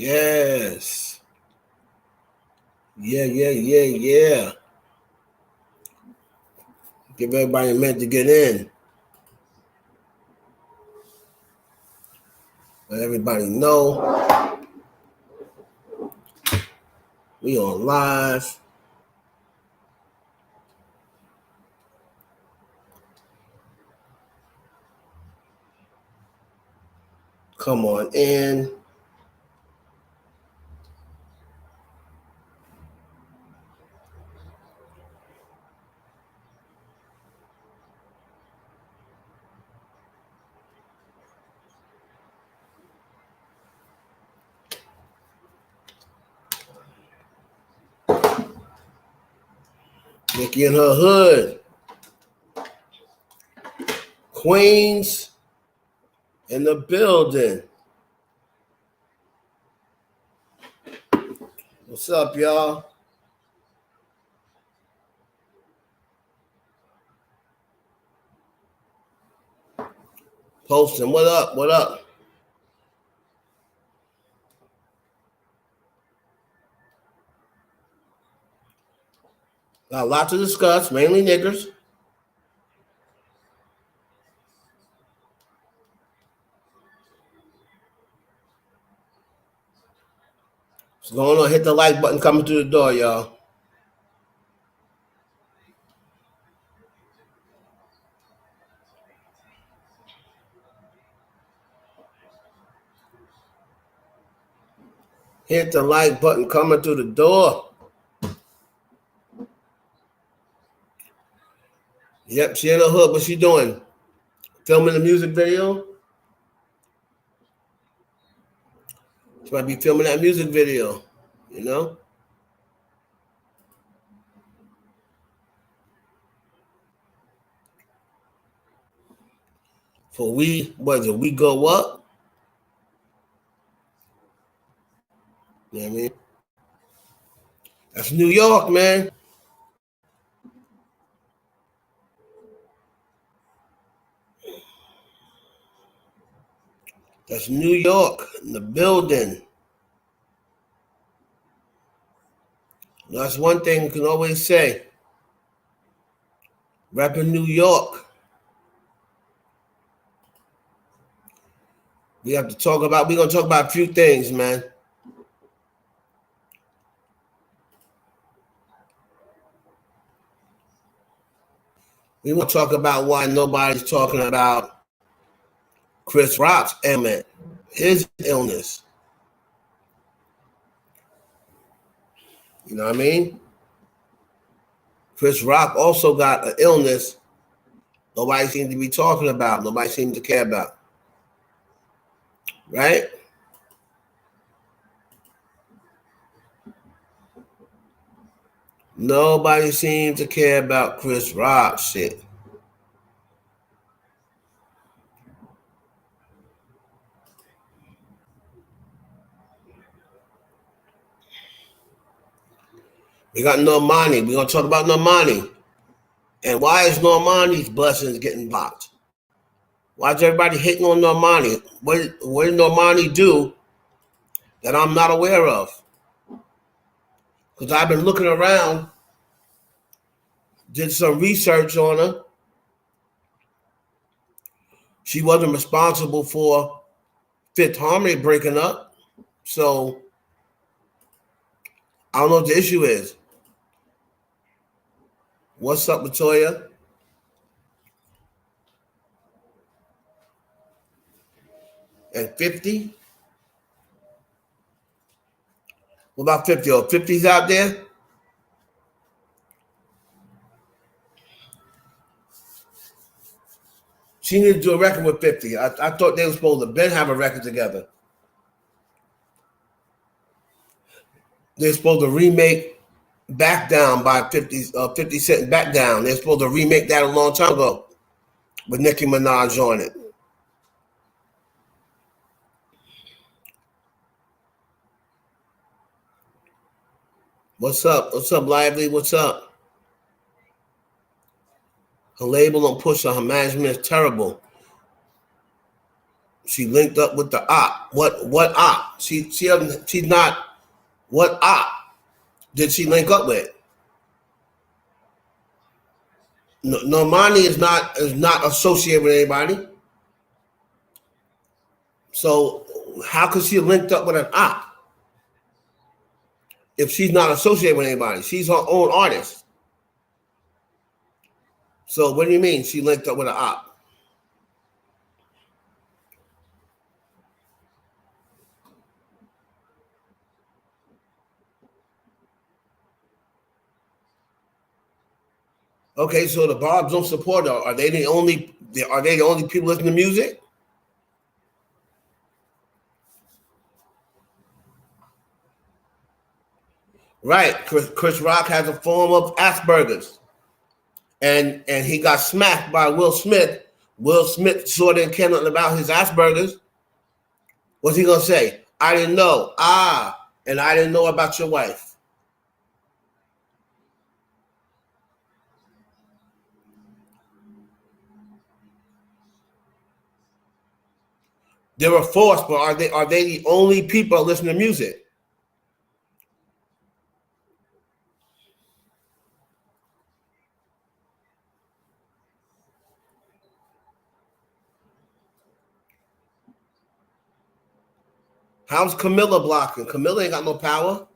Yes. Yeah. Give everybody a minute to get in. Let everybody know we on live. Come on in. Nikki in her hood. Queens in the building. What's up, y'all? Posting. What up? What up? Got a lot to discuss, mainly niggers. What's going on? Hit the like button coming through the door, y'all. Hit the like button coming through the door. Yep, she in the hood. What she doing? Filming a music video? She might be filming that music video, you know? For we go up? You know what I mean? That's New York, man. That's New York in the building. That's one thing you can always say. Rapping New York. We're going to talk about a few things, man. We want to talk about why nobody's talking about Chris Rock's ailment, his illness. You know what I mean? Chris Rock also got an illness nobody seems to be talking about, nobody seems to care about. Right? Nobody seems to care about Chris Rock shit. We got Normani. We're going to talk about Normani. And why is Normani's blessings getting blocked? Why is everybody hating on Normani? What did Normani do that I'm not aware of? Because I've been looking around, did some research on her. She wasn't responsible for Fifth Harmony breaking up. So I don't know what the issue is. What's up, Latoya? And 50? What about 50? Oh, 50's out there? She needed to do a record with 50. I thought they were supposed to have a record together. They're supposed to remake Back Down by 50 Cent Back Down. They're supposed to remake that a long time ago with Nicki Minaj on it. What's up? What's up, Lively? What's up? Her label don't push her. Her management is terrible. She linked up with the op. What op? She's not. What op did she link up with? Normani is not associated with anybody. So how could she have linked up with an op if she's not associated with anybody? She's her own artist. So what do you mean she linked up with an op? Okay, so the Barbs don't support her. Are they the only? Are they the only people listening to music? Right. Chris Rock has a form of Asperger's, and he got smacked by Will Smith. Will Smith sure didn't care nothing about his Asperger's. What's he gonna say? I didn't know. And I didn't know about your wife. They were forced, but are they the only people listening to music? How's Camilla blocking? Camilla ain't got no power.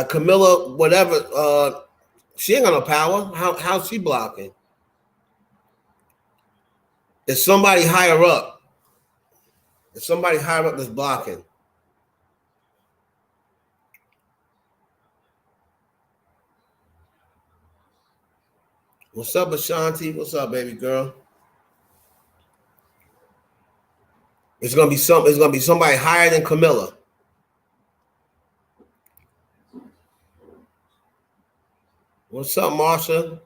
Camilla, whatever, she ain't got no power. How's she blocking? It's somebody higher up. It's somebody higher up that's blocking. What's up, Ashanti? What's up, baby girl? It's gonna be somebody higher than Camilla. What's up, Marsha?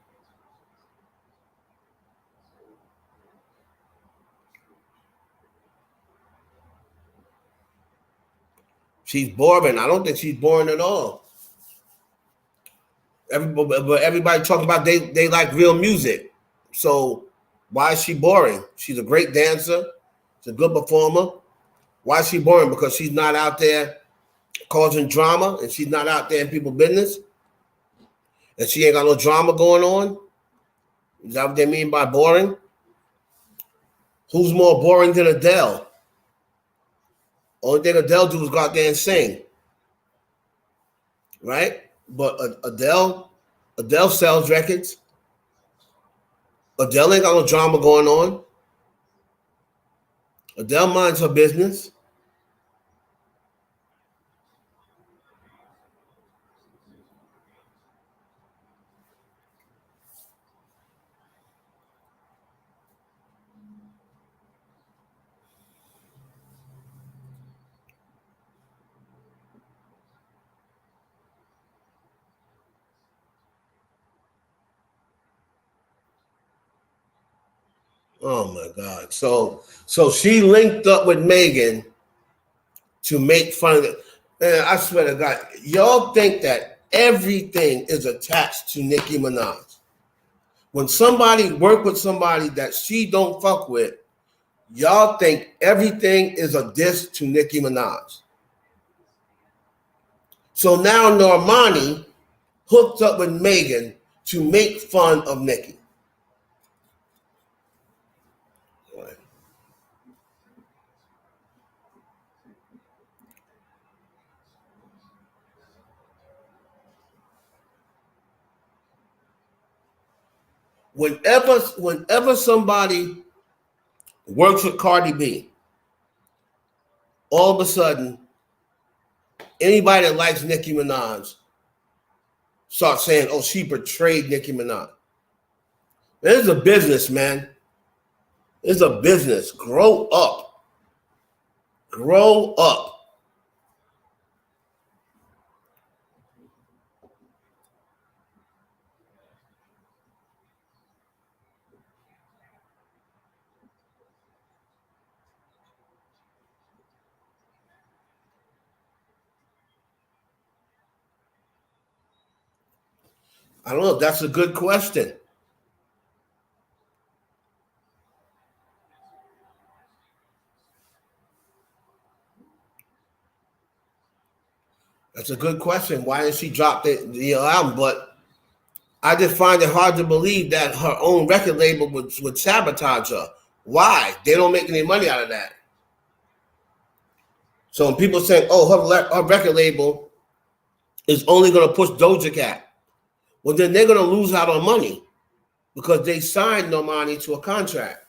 She's boring. I don't think she's boring at all. Everybody talking about they like real music. So why is she boring? She's a great dancer. She's a good performer. Why is she boring? Because she's not out there causing drama, and she's not out there in people's business, and she ain't got no drama going on. Is that what they mean by boring? Who's more boring than Adele? Only thing Adele do is go out there and sing, right? But Adele sells records. Adele ain't got no drama going on. Adele minds her business. Oh my God! So she linked up with Megan to make fun of it. Man, I swear to God, y'all think that everything is attached to Nicki Minaj. When somebody work with somebody that she don't fuck with, y'all think everything is a diss to Nicki Minaj. So now Normani hooked up with Megan to make fun of Nicki. Whenever somebody works with Cardi B, all of a sudden, anybody that likes Nicki Minaj starts saying, "Oh, she betrayed Nicki Minaj." This is a business, man. It's a business. Grow up. Grow up. I don't know. That's a good question. That's a good question. Why did she drop the album? But I just find it hard to believe that her own record label would sabotage her. Why? They don't make any money out of that. So when people say, "Oh, her record label is only going to push Doja Cat," well, then they're going to lose out on money because they signed Normani to a contract.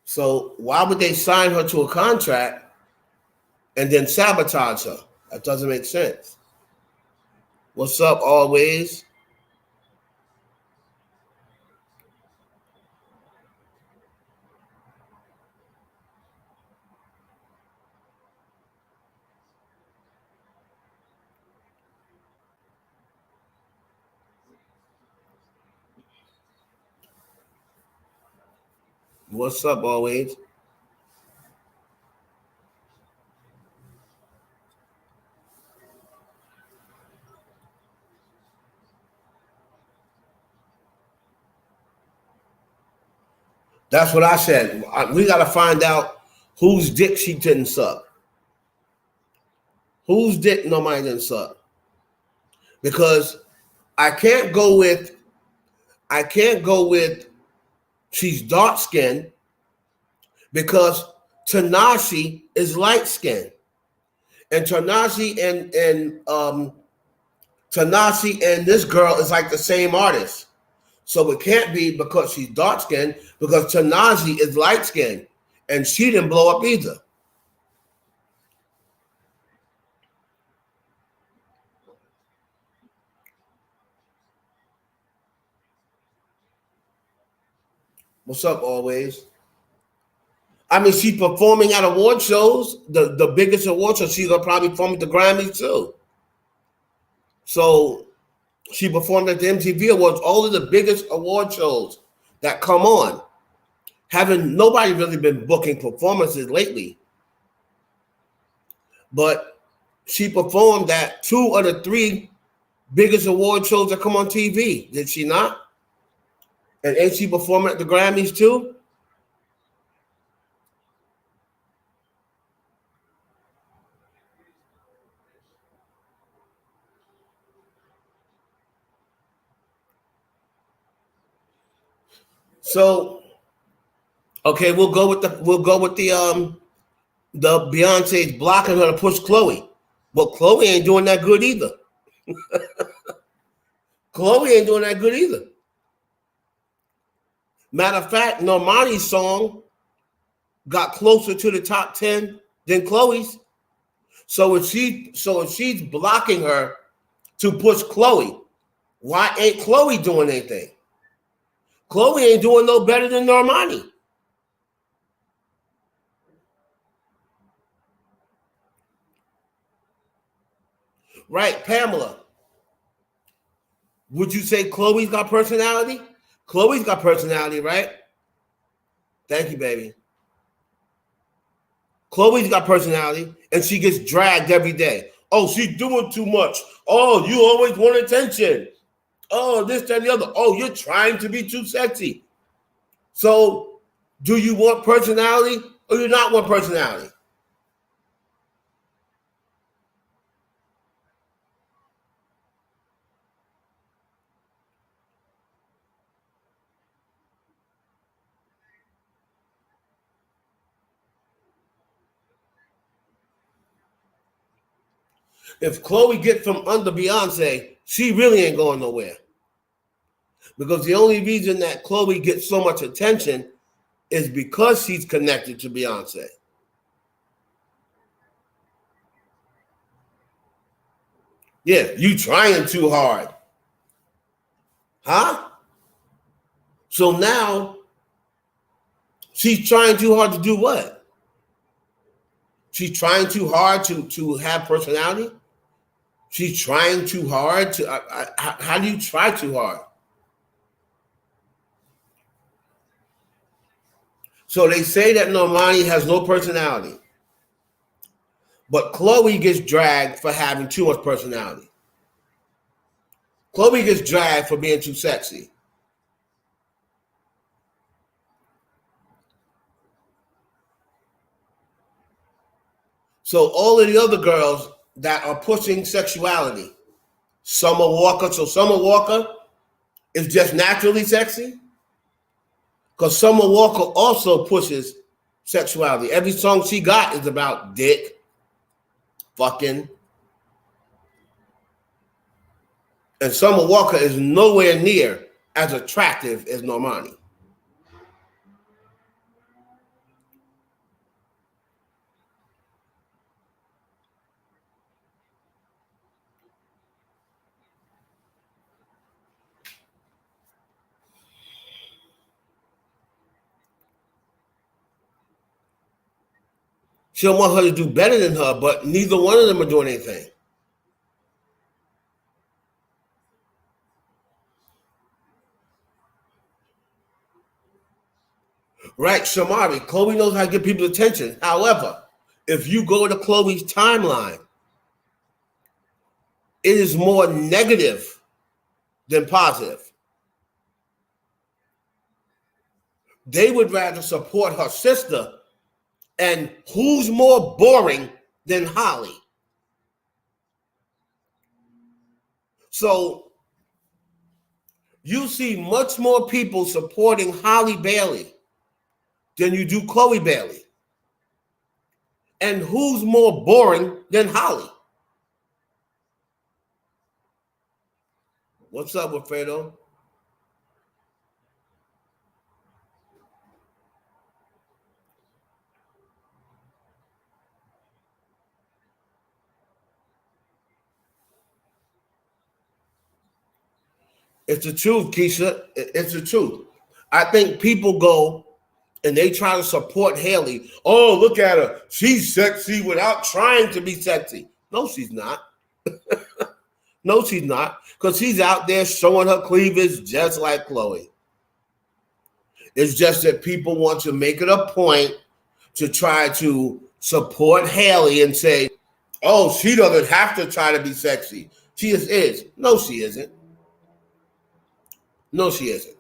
So why would they sign her to a contract and then sabotage her? That doesn't make sense. What's up, always? What's up, always? That's what I said. We got to find out whose dick she didn't suck. Whose dick Normani didn't suck. Because I can't go with she's dark skinned because Tanashi is light skinned. And Tanashi and this girl is like the same artist. So it can't be because she's dark skinned, because Tanashi is light skinned and she didn't blow up either. What's up, always? I mean, she's performing at award shows, the biggest award shows. She's gonna probably perform at the Grammys too. So she performed at the MTV Awards, all of the biggest award shows that come on. Nobody really been booking performances lately. But she performed at 2 of the 3 biggest award shows that come on TV. Did she not? And ain't she performing at the Grammys too? So, okay, we'll go with the Beyonce's blocking her to push Chloe. But Chloe ain't doing that good either. Chloe ain't doing that good either. Matter of fact, Normani's song got closer to the top 10 than Chloe's. So if she's blocking her to push Chloe, why ain't Chloe doing anything? Chloe ain't doing no better than Normani. Right, Pamela. Would you say Chloe's got personality? Chloe's got personality, right? Thank you, baby. Chloe's got personality, and she gets dragged every day. Oh, she's doing too much. Oh, you always want attention. Oh, this, that, and the other. Oh, you're trying to be too sexy. So, do you want personality or do you not want personality? If Chloe gets from under Beyonce, she really ain't going nowhere. Because the only reason that Chloe gets so much attention is because she's connected to Beyonce. Yeah, you trying too hard. Huh? So now she's trying too hard to do what? She's trying too hard to have personality? She's trying too hard to. How do you try too hard? So they say that Normani has no personality, but Chloe gets dragged for having too much personality. Chloe gets dragged for being too sexy. So all of the other girls that are pushing sexuality. Summer Walker. So Summer Walker is just naturally sexy? Because Summer Walker also pushes sexuality. Every song she got is about dick, fucking. And Summer Walker is nowhere near as attractive as Normani. She don't want her to do better than her, but neither one of them are doing anything. Right, Shamari, Chloe knows how to get people's attention. However, if you go to Chloe's timeline, it is more negative than positive. They would rather support her sister. And who's more boring than Holly? So you see much more people supporting Holly Bailey than you do Chloe Bailey. And who's more boring than Holly? What's up, Wilfredo? It's the truth, Keisha. It's the truth. I think people go and they try to support Haley. Oh, look at her. She's sexy without trying to be sexy. No, she's not. No, she's not. Because she's out there showing her cleavage just like Chloe. It's just that people want to make it a point to try to support Haley and say, oh, she doesn't have to try to be sexy. She just is. No, she isn't. No, she isn't.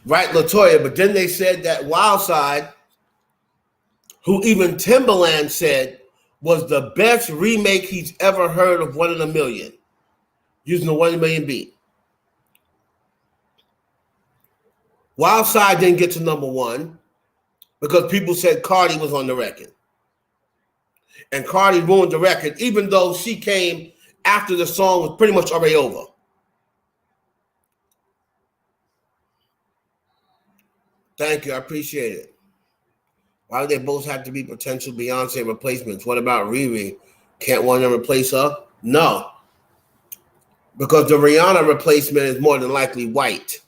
Right, LaToya, but then they said that Wildside, who even Timbaland said was the best remake he's ever heard of One in a Million, using the 1 in a Million beat. Wildside didn't get to number one because people said Cardi was on the record. And Cardi ruined the record, even though she came after the song was pretty much already over. Thank you. I appreciate it. Why do they both have to be potential Beyonce replacements? What about Riri? Can't one of them replace her? No. Because the Rihanna replacement is more than likely white.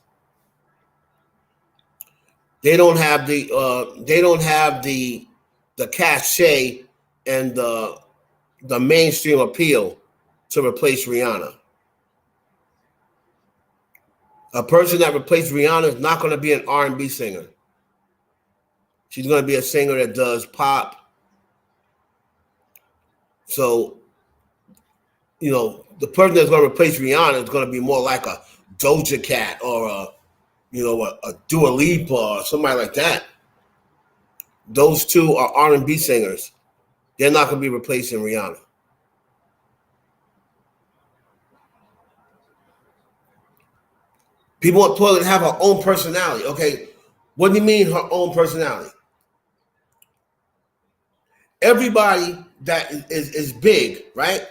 They don't have the cachet and the mainstream appeal to replace Rihanna. A person that replaced Rihanna is not going to be an R&B singer. She's going to be a singer that does pop. So, you know, the person that's going to replace Rihanna is going to be more like a Doja Cat or a Dua Lipa or somebody like that. Those two are R&B singers. They're not going to be replacing Rihanna. People want Toilet to have her own personality. Okay, what do you mean her own personality? Everybody that is big, right?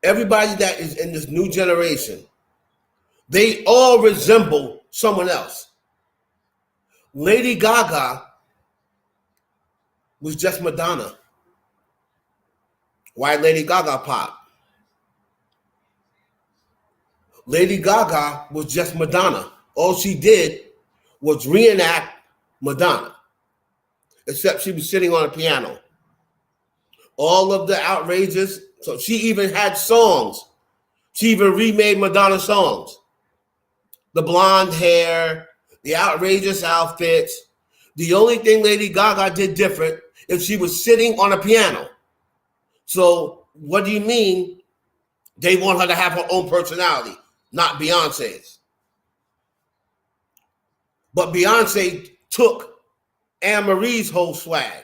Everybody that is in this new generation, they all resemble someone else. Lady Gaga was just Madonna. Why Lady Gaga pop? Lady Gaga was just Madonna. All she did was reenact Madonna, except she was sitting on a piano. All of the outrageous, so she even had songs. She even remade Madonna songs. The blonde hair, the outrageous outfits. The only thing Lady Gaga did different is she was sitting on a piano. So what do you mean They want her to have her own personality, not Beyonce's. But Beyonce took Anne Marie's whole swag.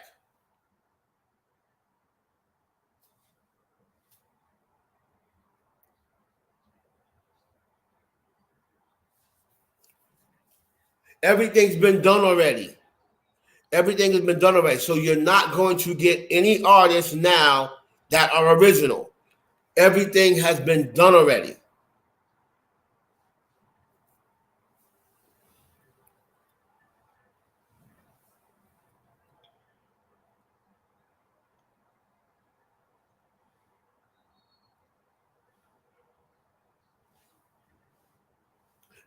Everything's been done already. Everything has been done already. So you're not going to get any artists now that are original. Everything has been done already.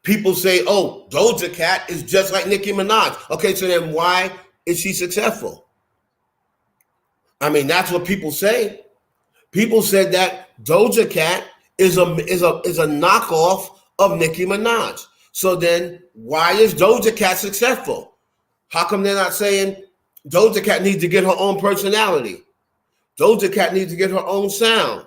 People say, oh, Doja Cat is just like Nicki Minaj. Okay, so then why is she successful? I mean, that's what people say. People said that Doja Cat is a knockoff of Nicki Minaj. So then why is Doja Cat successful? How come they're not saying Doja Cat needs to get her own personality? Doja Cat needs to get her own sound.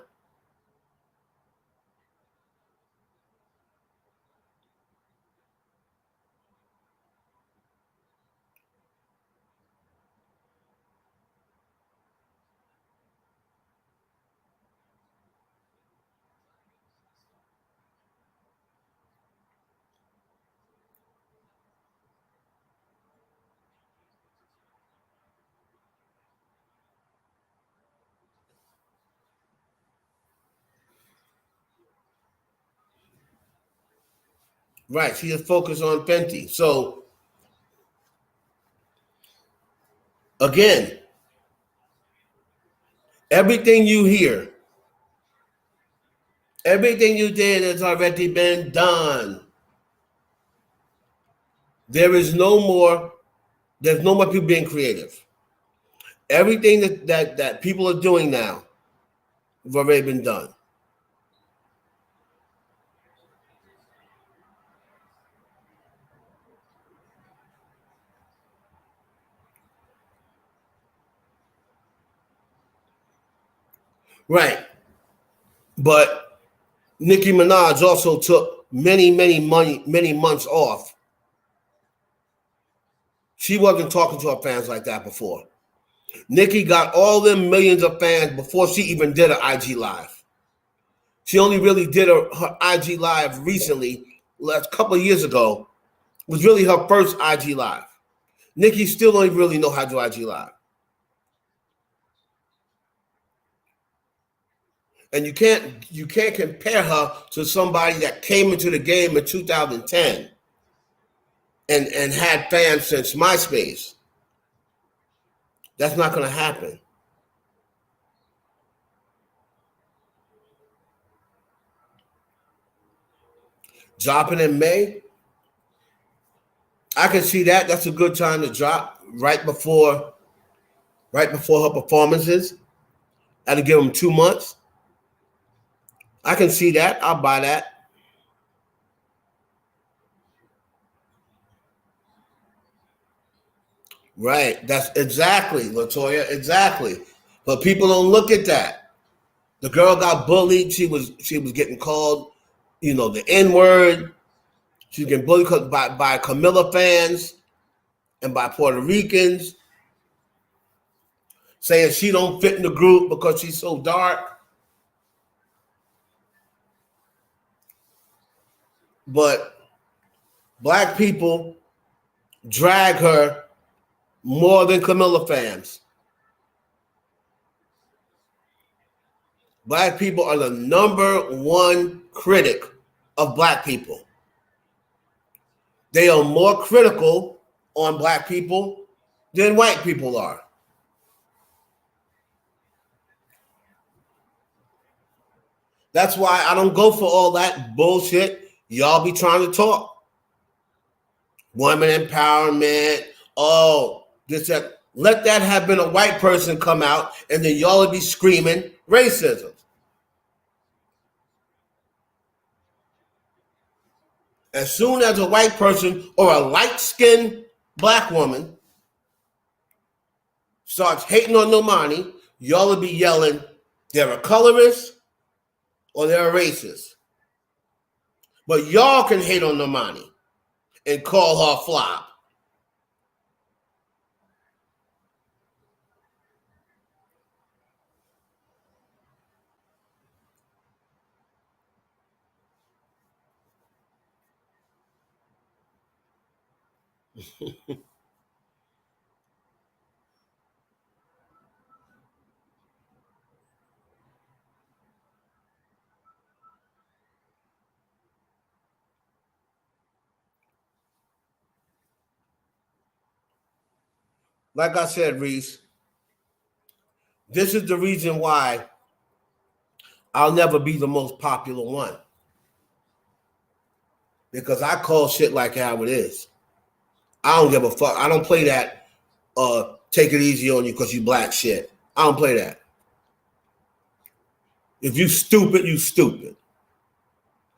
Right, she is focused on Fenty. So, again, everything you hear, everything you did has already been done. There's no more people being creative. Everything that people are doing now has already been done. Right. But Nicki Minaj also took many months off. She wasn't talking to her fans like that before. Nicki got all them millions of fans before she even did an IG Live. She only really did her IG Live recently, last couple of years ago, was really her first IG Live. Nicki still don't even really know how to do IG Live. And you can't compare her to somebody that came into the game in 2010 and had fans since MySpace. That's not going to happen. Dropping in May, I can see that. That's a good time to drop right before her performances. I had to give them 2 months. I can see that. I'll buy that. Right. That's exactly, Latoya. Exactly. But people don't look at that. The girl got bullied. She was getting called, the N-word. She was getting bullied by Camilla fans and by Puerto Ricans, saying she don't fit in the group because she's so dark. But black people drag her more than Camilla fans. Black people are the number one critic of black people. They are more critical on black people than white people are. That's why I don't go for all that bullshit y'all be trying to talk. Women empowerment. Oh, this, that. Let that have been a white person come out and then y'all would be screaming racism. As soon as a white person or a light-skinned black woman starts hating on Normani, y'all will be yelling, they're a colorist, or they're racist. But y'all can hate on Normani and call her flop. Like I said, Reese, this is the reason why I'll never be the most popular one. Because I call shit like how it is. I don't give a fuck. I don't play that take it easy on you because you black shit. I don't play that. If you stupid, you stupid.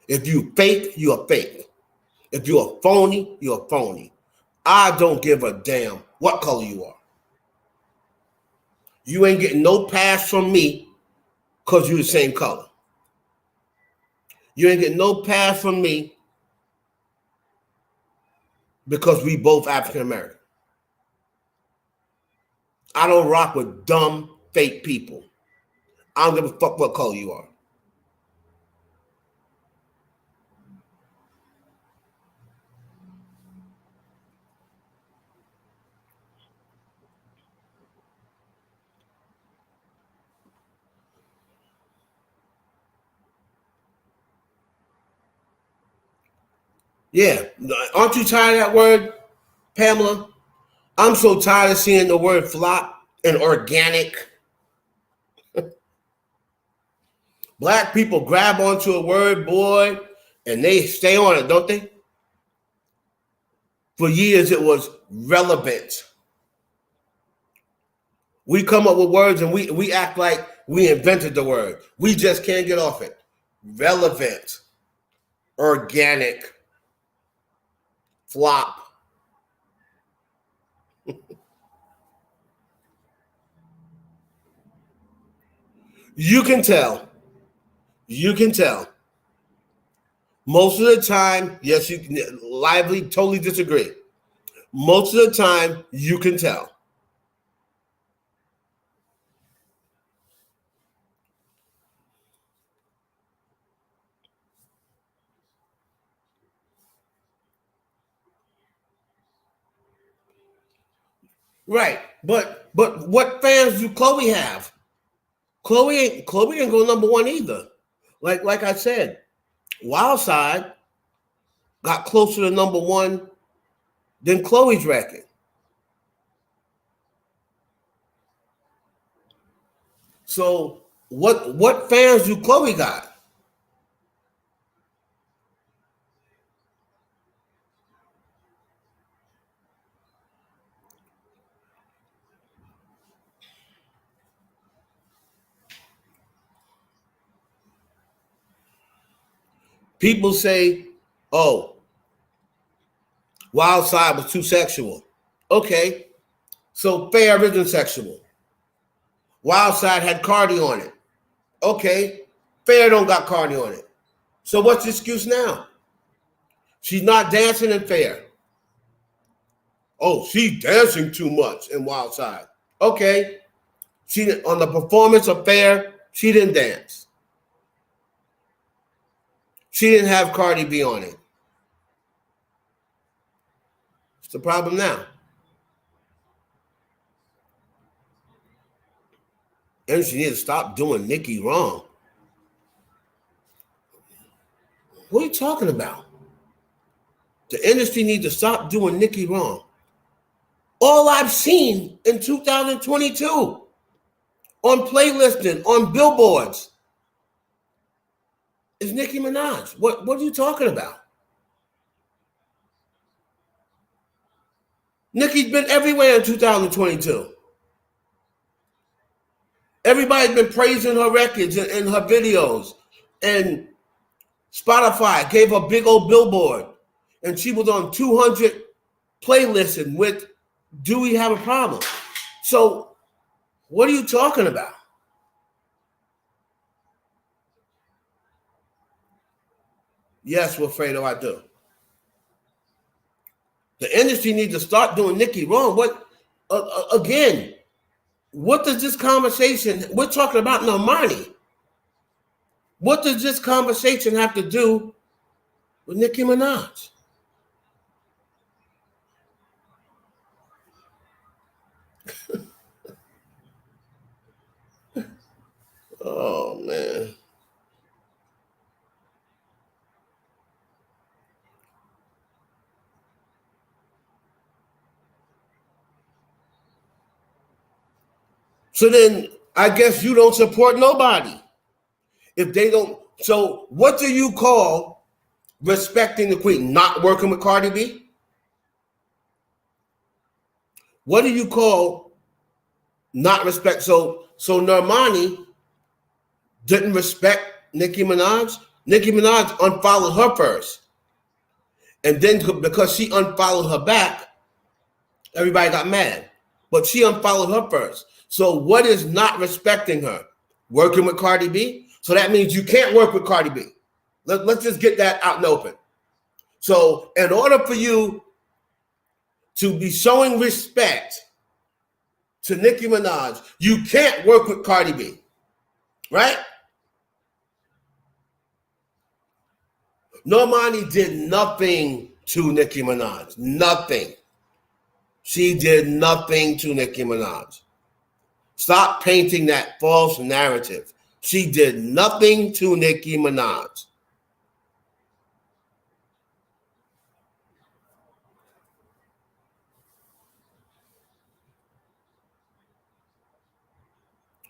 If you fake, you a fake. If you a phony, you a phony. I don't give a damn what color you are. You ain't getting no pass from me because you the same color. You ain't getting no pass from me because we both African American. I don't rock with dumb, fake people. I don't give a fuck what color you are. Yeah. Aren't you tired of that word, Pamela? I'm so tired of seeing the word flop and organic. Black people grab onto a word, boy, and they stay on it, don't they? For years, it was relevant. We come up with words and we act like we invented the word. We just can't get off it. Relevant, organic, flop. You can tell. You can tell. Most of the time, yes, you can lively, totally disagree. Most of the time, you can tell. Right. But what fans do Chloe have? Chloe ain't go number one either. Like I said, Wildside got closer to number one than Chloe's record. So what fans do Chloe got? People say, "Oh, Wildside was too sexual." Okay, so Fair isn't sexual. Wildside had Cardi on it. Okay, Fair don't got Cardi on it. So what's the excuse now? She's not dancing in Fair. Oh, she's dancing too much in Wildside. Okay, she on the performance of Fair, she didn't dance. She didn't have Cardi B on it. It's the problem now. And she needs to stop doing Nicki wrong. What are you talking about? The industry needs to stop doing Nicki wrong. All I've seen in 2022 on playlisting, on billboards, is Nicki Minaj. What are you talking about? Nicki's been everywhere in 2022. Everybody's been praising her records and her videos. And Spotify gave her a big old billboard. And she was on 200 playlists with Do We Have a Problem? So what are you talking about? Yes, Wilfredo, I do. The industry needs to start doing Nicki wrong. What again? What does this conversation? We're talking about Normani. What does this conversation have to do with Nicki Minaj? Oh man. So then I guess you don't support nobody. If they don't, so what do you call respecting the queen? Not working with Cardi B? What do you call not respect? So Normani didn't respect Nicki Minaj. Nicki Minaj unfollowed her first. And then because she unfollowed her back, everybody got mad. But she unfollowed her first. So what is not respecting her? Working with Cardi B? So that means you can't work with Cardi B. Let's just get that out in the open. So in order for you to be showing respect to Nicki Minaj, you can't work with Cardi B, right? Normani did nothing to Nicki Minaj. Nothing. She did nothing to Nicki Minaj. Stop painting that false narrative. She did nothing to Nicki Minaj.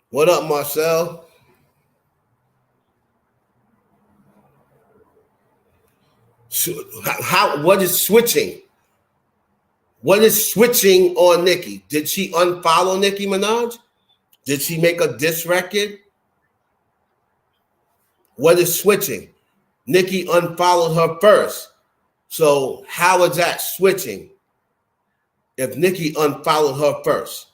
What up, Marcel? What is switching? What is switching on Nicki? Did she unfollow Nicki Minaj? Did she make a diss record? What is switching? Nicki unfollowed her first. So how is that switching if Nicki unfollowed her first?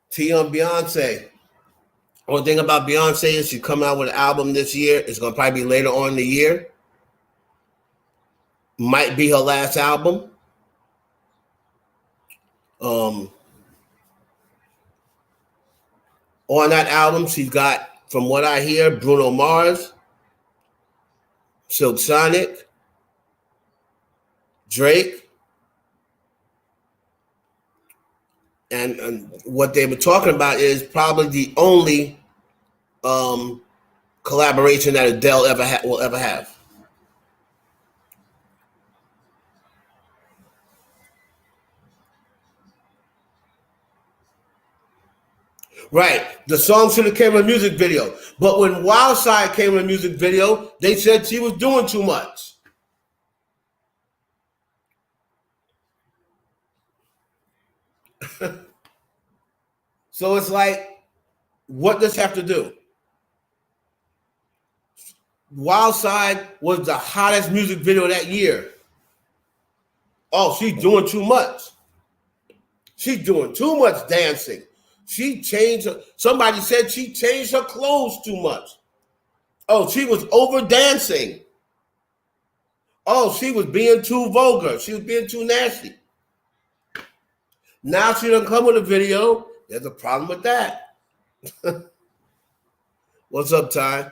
T on Beyonce. Only thing about Beyonce is she come out with an album this year. It's gonna probably be later on in the year. Might be her last album. Um, on that album, she's got, from what I hear, Bruno Mars, Silk Sonic, Drake, and what they were talking about is probably the only collaboration that Adele will ever have. Right. The song should have came in a music video. But when Wild Side came in a music video, they said she was doing too much. So it's like, what does have to do? Wild Side was the hottest music video that year. Oh, she's doing too much. She's doing too much dancing. She changed her, somebody said she changed her clothes too much. Oh, she was over dancing. Oh, she was being too vulgar. She was being too nasty. Now she doesn't come with a video. There's a problem with that. What's up, Ty?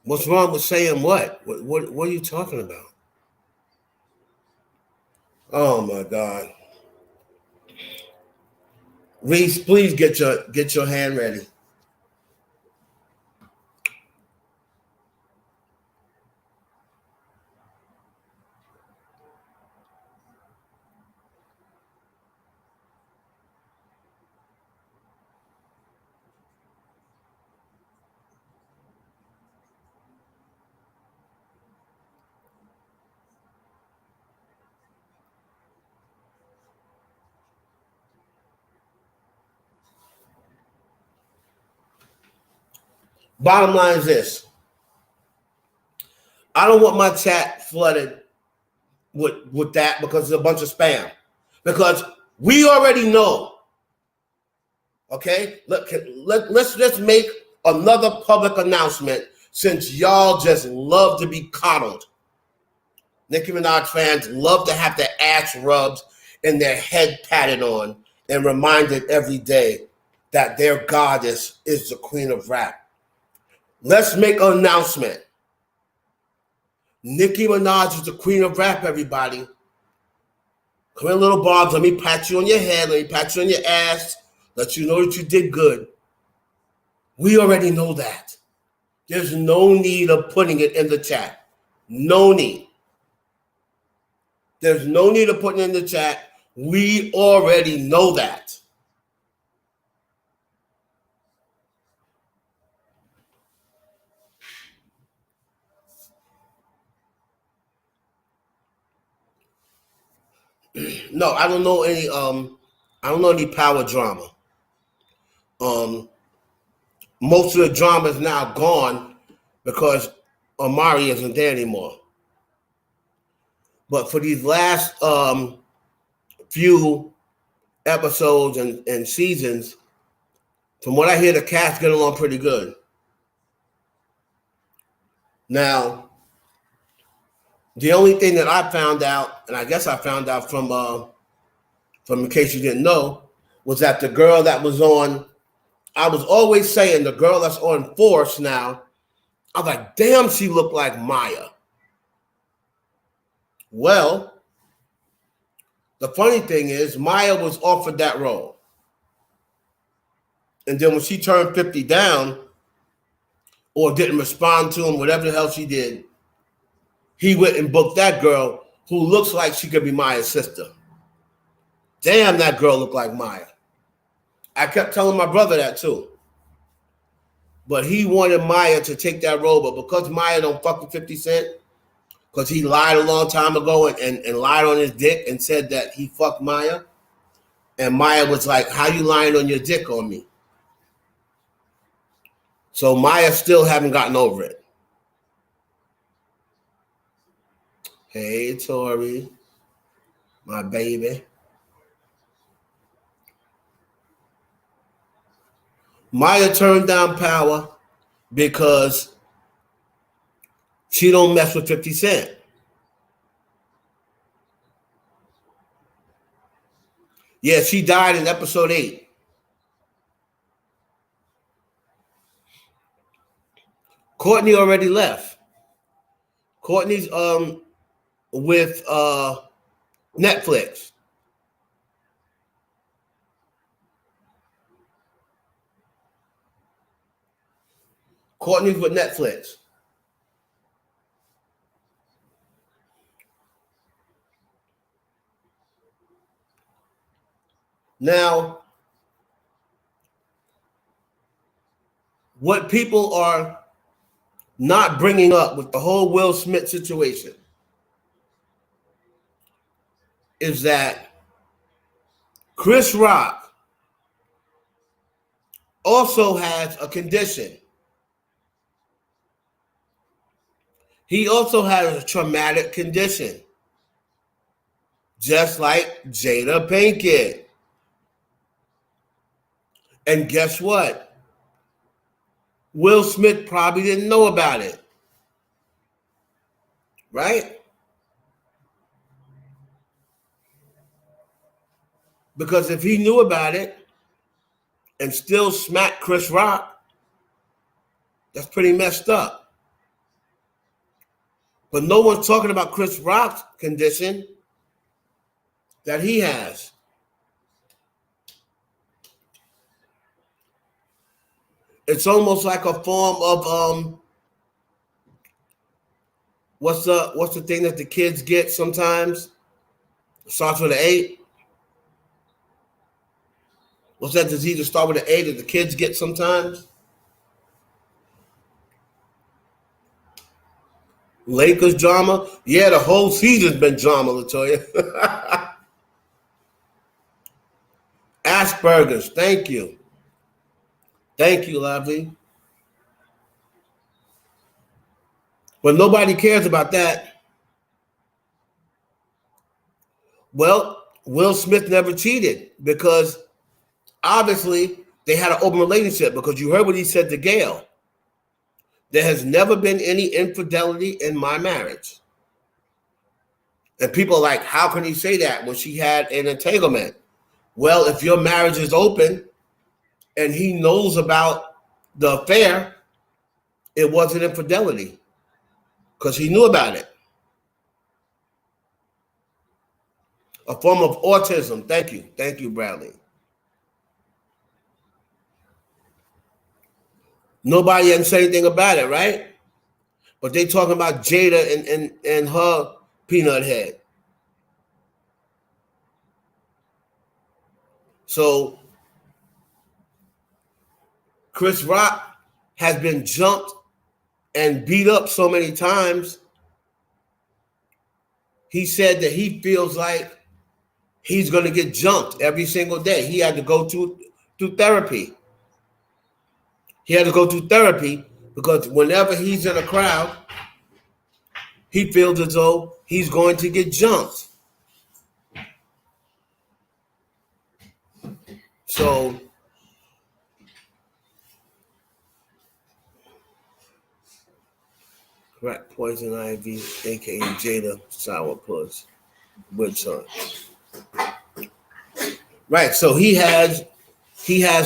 What's wrong with saying what? What are you talking about? Oh my God. Reese, please get your hand ready. Bottom line is this. I don't want my chat flooded with that because it's a bunch of spam. Because we already know. Okay? Let's just make another public announcement since y'all just love to be coddled. Nicki Minaj fans love to have their ass rubbed and their head patted on and reminded every day that their goddess is the queen of rap. Let's make an announcement. Nicki Minaj is the queen of rap, everybody. Come here, little Barbs. Let me pat you on your head. Let me pat you on your ass. Let you know that you did good. We already know that. There's no need of putting it in the chat. No need. There's no need of putting it in the chat. We already know that. No, I don't know any power drama. Most of the drama is now gone because Omari isn't there anymore. But for these last few episodes and seasons, from what I hear, the cast get along pretty good. Now, the only thing that I found out, and I guess I found out from in case you didn't know, was that the girl that was on, I was always saying the girl that's on Force now, I was like, damn, she looked like Maya. Well, the funny thing is, Maya was offered that role. And then when she turned 50 down, or didn't respond to him, whatever the hell she did, he went and booked that girl who looks like she could be Maya's sister. Damn, that girl looked like Maya. I kept telling my brother that too. But he wanted Maya to take that role, but because Maya don't fuck with 50 Cent, because he lied a long time ago and lied on his dick and said that he fucked Maya, and Maya was like, how you lying on your dick on me? So Maya still haven't gotten over it. Hey, Tori, my baby. Maya turned down Power because she don't mess with 50 Cent. Yeah, she died in episode 8. Courtney already left. Courtney's with Netflix. Courtney's with Netflix. Now, what people are not bringing up with the whole Will Smith situation is that Chris Rock also has a condition. He also has a traumatic condition, just like Jada Pinkett. And guess what? Will Smith probably didn't know about it. Right? Because if he knew about it and still smacked Chris Rock, that's pretty messed up. But no one's talking about Chris Rock's condition that he has. It's almost like a form of what's the thing that the kids get sometimes? It starts with an A. What's that disease that starts with an A that the kids get sometimes? Lakers drama? Yeah, the whole season's been drama, Latoya. Asperger's, thank you. Thank you, lovely. But nobody cares about that. Well, Will Smith never cheated because obviously they had an open relationship, because you heard what he said to Gail. There has never been any infidelity in my marriage. And people are like, how can he say that when she had an entanglement? Well, if your marriage is open and he knows about the affair, it wasn't infidelity because he knew about it. A form of autism. Thank you. Thank you, Bradley. Nobody didn't say anything about it, right? But they talking about Jada and her peanut head. So Chris Rock has been jumped and beat up so many times. He said that he feels like he's going to get jumped every single day. He had to go to therapy. He had to go to therapy because whenever he's in a crowd, he feels as though he's going to get jumped. So crack poison ivy, aka Jada sourpuss, with son. Right. So he has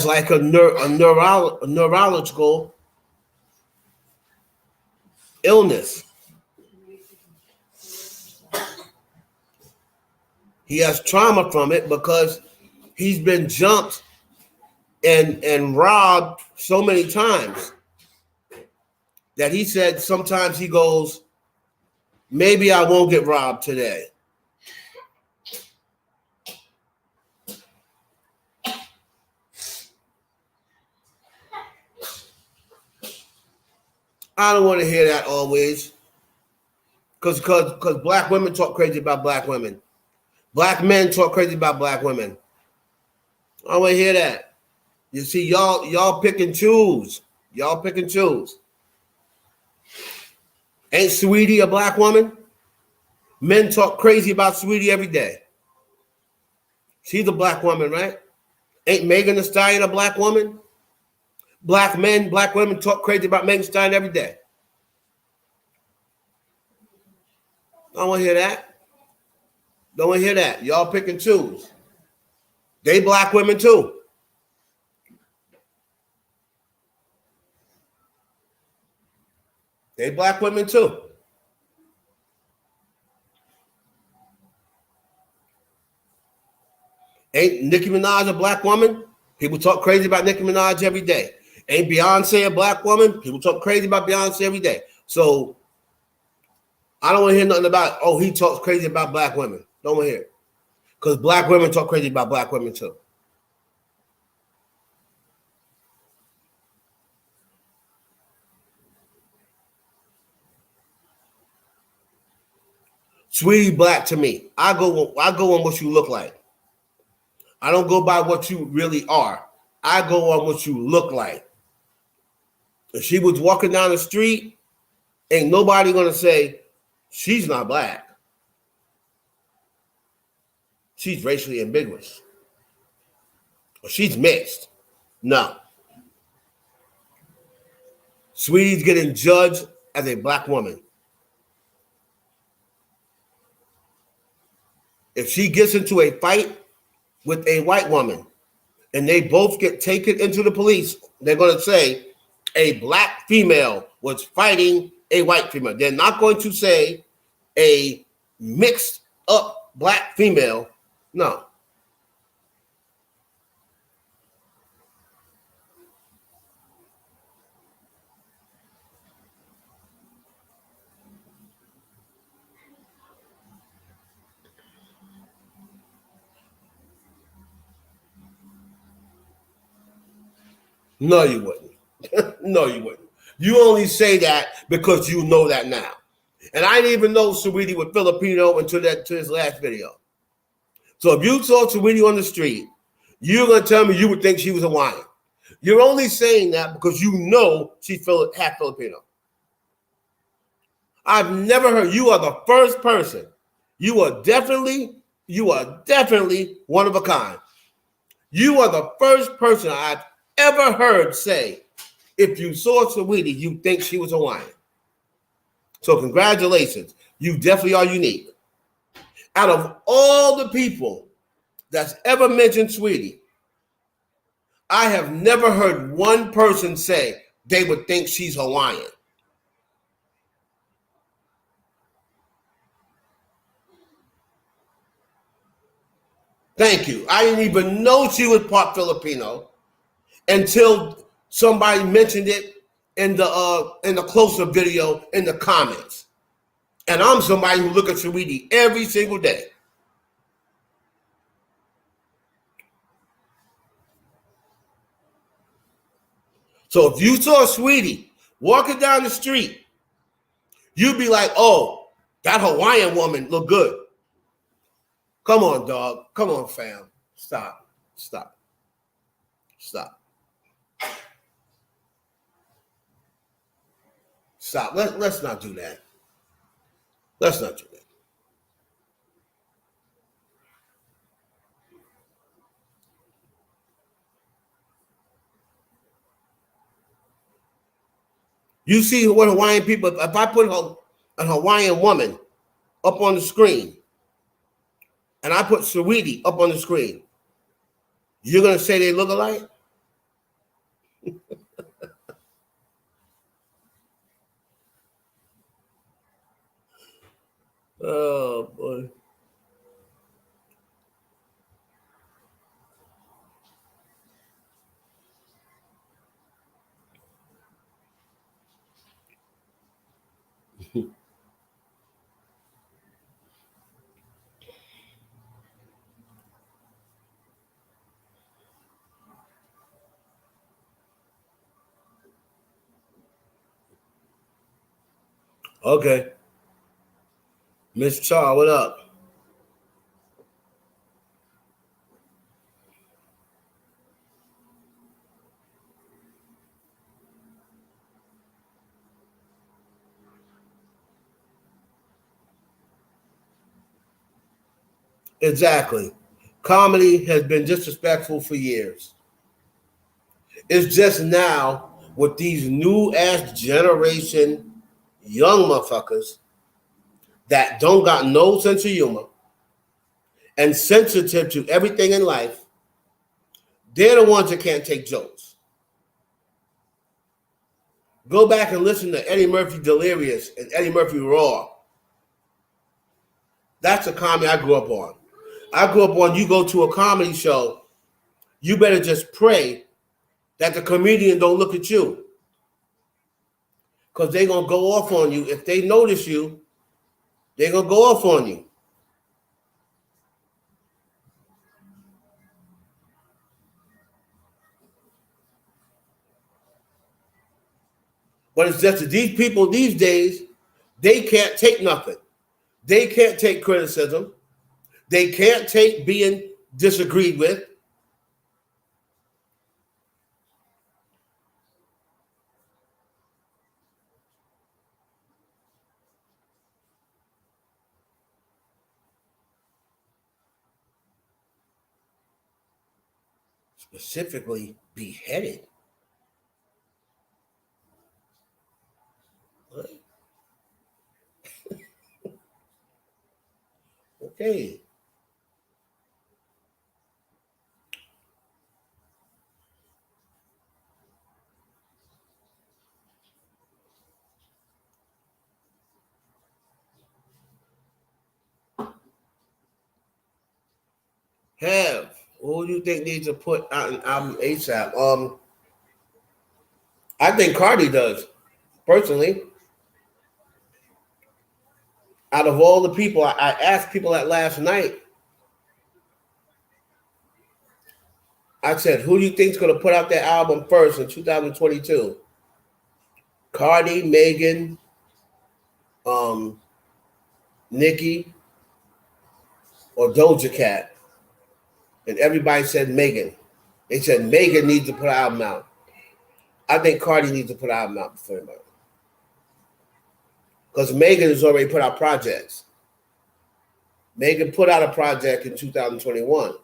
like a neurological illness. He has trauma from it because he's been jumped and robbed so many times that he said sometimes he goes, maybe I won't get robbed today. I don't want to hear that always. Because black women talk crazy about black women. Black men talk crazy about black women. I don't want to hear that. You see, y'all pick and choose. Y'all pick and choose. Ain't Sweetie a black woman? Men talk crazy about Sweetie every day. She's a black woman, right? Ain't Megan Thee Stallion a black woman? Black men, black women talk crazy about Megan Thee Stallion every day. I don't want to hear that. Don't want to hear that. Y'all pick and choose. They black women too. They black women too. Ain't Nicki Minaj a black woman? People talk crazy about Nicki Minaj every day. Ain't Beyonce a black woman? People talk crazy about Beyonce every day. So I don't want to hear nothing about, oh, he talks crazy about black women. Don't want to hear it. Because black women talk crazy about black women too. Sweetie black to me. I go on what you look like. I don't go by what you really are. I go on what you look like. If she was walking down the street, ain't nobody gonna say she's not black. She's racially ambiguous. Or she's mixed. No. Sweetie's getting judged as a black woman. If she gets into a fight with a white woman and they both get taken into the police, they're going to say a black female was fighting a white female. They're not going to say a mixed up black female. No. No, you wouldn't. No, you wouldn't. You only say that because you know that now. And I didn't even know Sweetie was Filipino until to his last video. So if you saw Sweetie on the street, you're going to tell me you would think she was Hawaiian. You're only saying that because you know she's half Filipino. I've never heard. You are the first person. You are definitely one of a kind. You are the first person I've ever heard say, if you saw Saweetie, you think she was Hawaiian. So congratulations. You definitely are unique. Out of all the people that's ever mentioned Saweetie, I have never heard one person say they would think she's Hawaiian. Thank you. I didn't even know she was part Filipino until somebody mentioned it in the closer video in the comments. And I'm somebody who look at Saweetie every single day. So if you saw Saweetie walking down the street, you'd be like, oh, that Hawaiian woman look good. Come on, dog. Come on, fam. Stop. Stop. Stop. Stop. Let's not do that. Let's not do that. You see what Hawaiian people, if I put a Hawaiian woman up on the screen and I put Saweetie up on the screen, you're going to say they look alike? Oh, boy. Okay. Miss Char, what up? Exactly. Comedy has been disrespectful for years. It's just now with these new ass generation young motherfuckers that don't got no sense of humor and sensitive to everything in life, they're the ones that can't take jokes. Go back and listen to Eddie Murphy Delirious and Eddie Murphy Raw. That's a comedy I grew up on. I grew up on, you go to a comedy show, you better just pray that the comedian don't look at you. Because they're going to go off on you. If they notice you, they're going to go off on you. But it's just that these people these days, they can't take nothing. They can't take criticism. They can't take being disagreed with. Specifically, beheaded. What? Okay. Have. Who do you think needs to put out an album ASAP? I think Cardi does, personally. Out of all the people, I asked people that last night. I said, who do you think's going to put out their album first in 2022? Cardi, Megan, Nicki, or Doja Cat? And everybody said Megan. They said Megan needs to put an album out. I think Cardi needs to put an album out before anybody. Because Megan has already put out projects. Megan put out a project in 2021.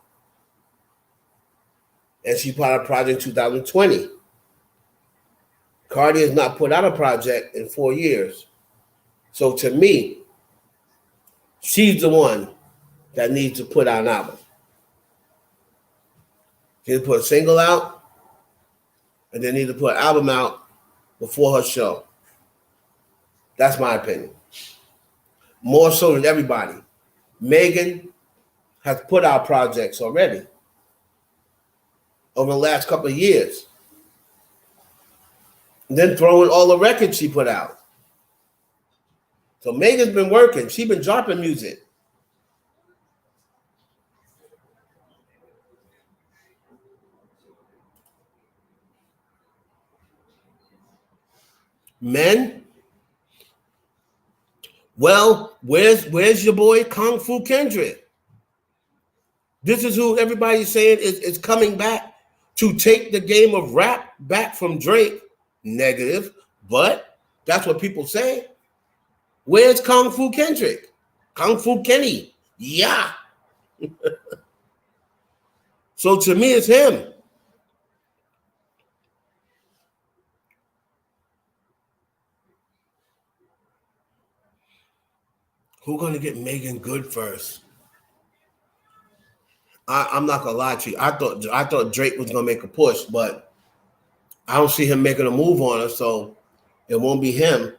And she put out a project in 2020. Cardi has not put out a project in 4 years. So to me, she's the one that needs to put out an album. She needs to put a single out, and then need to put an album out before her show. That's my opinion. More so than everybody. Megan has put out projects already over the last couple of years. And then throw in all the records she put out. So Megan's been working. She's been dropping music. Men? Well, where's your boy Kung Fu Kendrick? This is who everybody's saying is coming back to take the game of rap back from Drake. Negative, but that's what people say. Where's Kung Fu Kendrick? Kung Fu Kenny? Yeah. So to me, it's him. Who's gonna get Megan Good first? I'm not gonna lie to you. I thought Drake was gonna make a push, but I don't see him making a move on her, so it won't be him.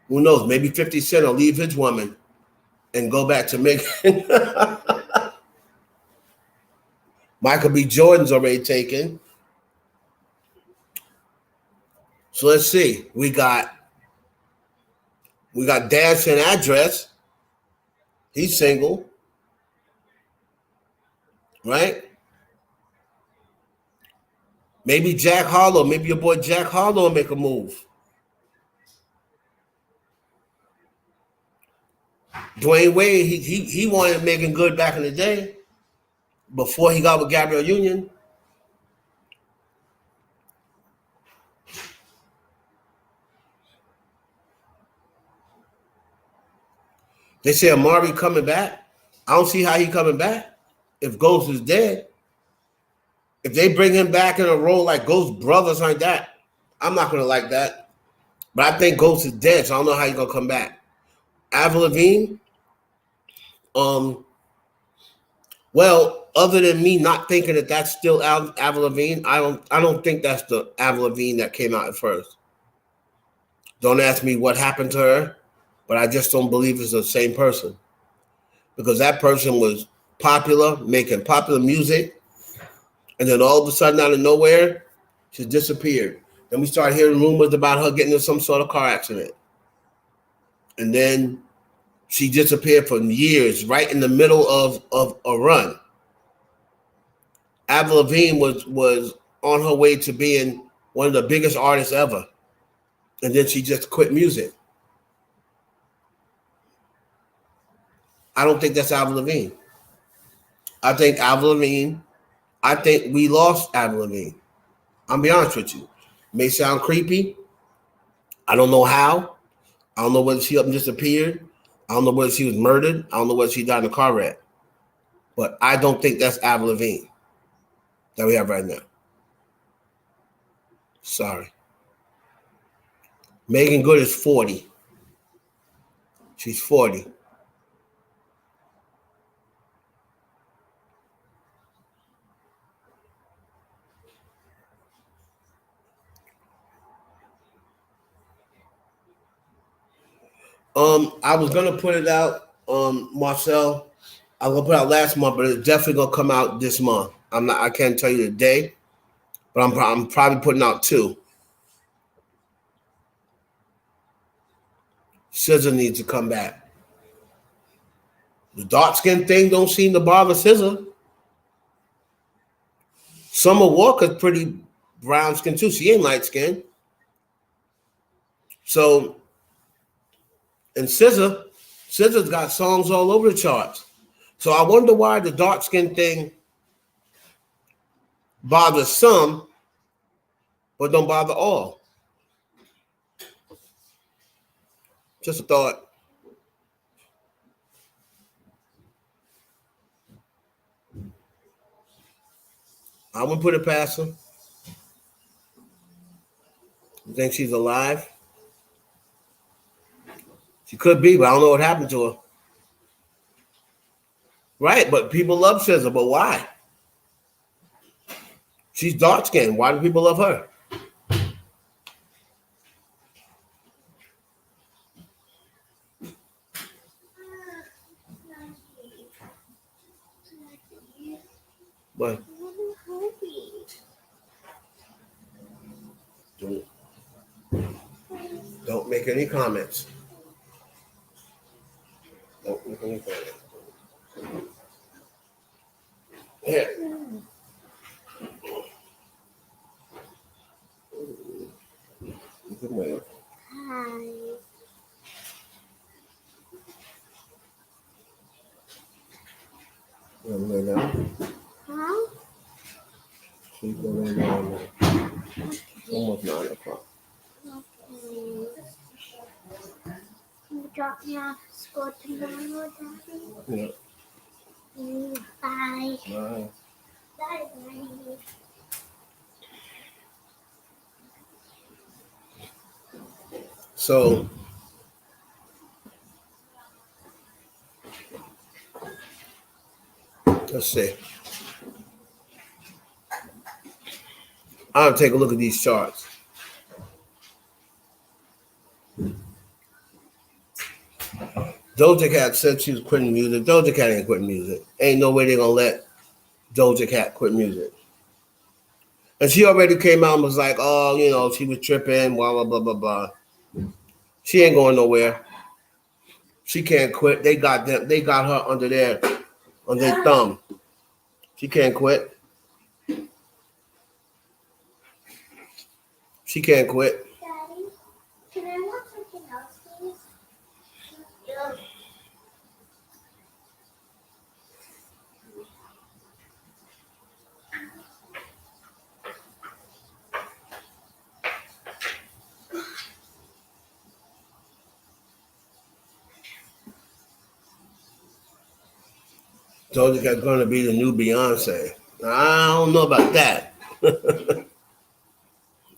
Who knows? Maybe 50 Cent will leave his woman and go back to Megan. Michael B. Jordan's already taken. So let's see. We got Dash and Address. He's single. Right? Maybe Jack Harlow. Maybe your boy Jack Harlow will make a move. Dwayne Wade, he wanted Megan Good back in the day before he got with Gabrielle Union. They say Amari coming back. I don't see how he coming back if Ghost is dead. If they bring him back in a role like Ghost Brothers like that, I'm not going to like that. But I think Ghost is dead, so I don't know how he's going to come back. Avril Lavigne, well, other than me not thinking that that's still Avril Lavigne, I don't think that's the Avril Lavigne that came out at first. Don't ask me what happened to her, but I just don't believe it's the same person. Because that person was popular, making popular music, and then all of a sudden, out of nowhere, she disappeared. Then we started hearing rumors about her getting in some sort of car accident. And then she disappeared for years, right in the middle of a run. Avril Lavigne was on her way to being one of the biggest artists ever. And then she just quit music. I don't think that's Avril Lavigne. I think we lost Avril Lavigne. I'll be honest with you. It may sound creepy. I don't know how. I don't know whether she up and disappeared. I don't know whether she was murdered. I don't know whether she died in a car wreck. But I don't think that's Avril Lavigne that we have right now. Sorry. Megan Good is 40. She's 40. I was gonna put it out, Marcel. I was gonna put it out last month, but it's definitely gonna come out this month. I can't tell you the day, but I'm probably putting out 2. SZA needs to come back. The dark skin thing don't seem to bother SZA. Summer Walker's pretty brown skin too. She ain't light skin. So, and SZA's got songs all over the charts. So I wonder why the dark skin thing bothers some, but don't bother all. Just a thought. I wouldn't put it past her. You think she's alive? She could be, but I don't know what happened to her. Right, but people love SZA, but why? She's dark skinned. Why do people love her? What? Don't make any comments. Don't make any comments. Here. Good way. Hi. You want to lay down? Huh? She's going to lay down now. Okay. Almost 9 o'clock. Okay. You drop me off school tomorrow, Daddy? Yeah. Bye. Bye. Bye. Bye. So, let's see. I'll take a look at these charts. Doja Cat said she was quitting music. Doja Cat ain't quitting music. Ain't no way they're going to let Doja Cat quit music. And she already came out and was like, oh, you know, she was tripping, blah, blah, blah, blah, blah. She ain't going nowhere. She can't quit. They got her under their thumb. She can't quit. She can't quit. Daddy, can I want something else, please? Yeah. Doja Cat's going to be the new Beyonce. I don't know about that.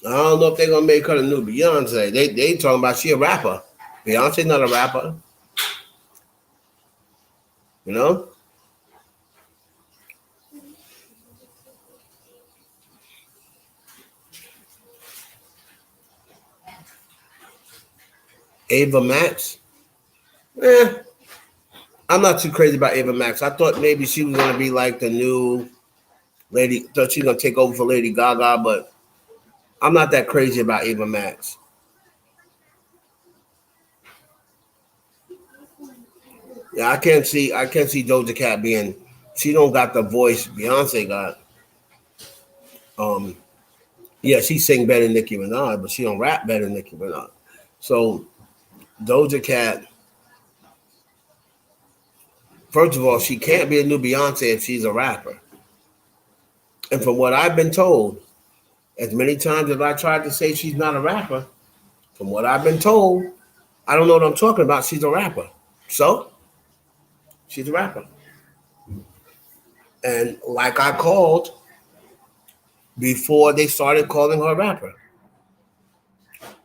I don't know if they're gonna make her the new Beyonce. They talking about she a rapper. Beyonce's not a rapper. You know? Ava Max? I'm not too crazy about Ava Max. I thought maybe she was gonna be like the new lady. Thought she was gonna take over for Lady Gaga, but I'm not that crazy about Ava Max. Yeah, I can't see Doja Cat being. She don't got the voice Beyonce got. Yeah, she sing better than Nicki Minaj, but she don't rap better than Nicki Minaj. So Doja Cat, first of all, she can't be a new Beyonce if she's a rapper. And from what I've been told, as many times as I tried to say she's not a rapper, from what I've been told, I don't know what I'm talking about. She's a rapper. So, she's a rapper. And like I called before they started calling her a rapper,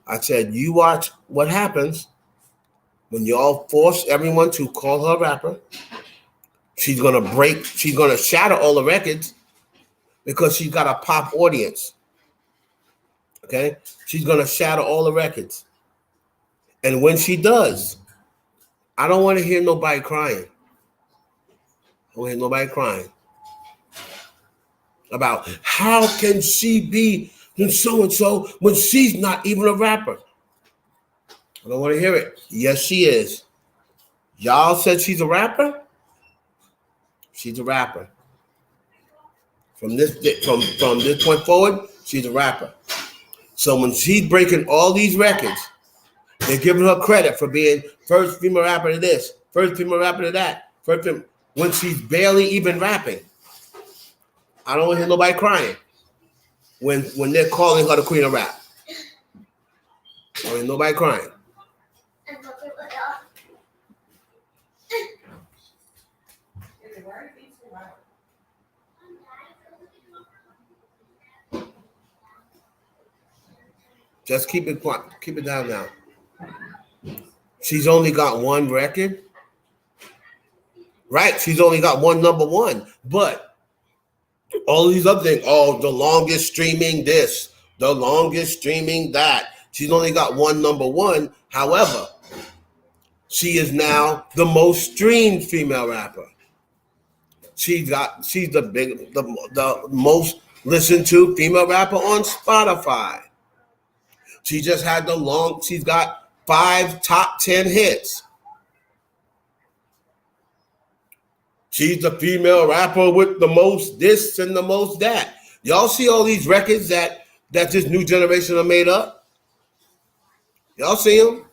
I said, you watch what happens when y'all force everyone to call her a rapper. She's going to shatter all the records because she's got a pop audience. Okay? She's going to shatter all the records. And when she does, I don't want to hear nobody crying. I don't hear nobody crying about how can she be so-and-so when she's not even a rapper. I don't want to hear it. Yes, she is. Y'all said she's a rapper? She's a rapper. From this point forward, she's a rapper. So when she's breaking all these records, they're giving her credit for being first female rapper to this, first female rapper to that, when she's barely even rapping. I don't want to hear nobody crying when they're calling her the queen of rap. I don't hear nobody crying. Just keep it quiet. Keep it down now. She's only got one record. Right. She's only got one number one. But all these other things, the longest streaming this, the longest streaming that. She's only got one number one. However, she is now the most streamed female rapper. She's the most listened to female rapper on Spotify. She just had she's got 5 top 10 hits. She's the female rapper with the most this and the most that. Y'all see all these records that this new generation are made up? Y'all see them?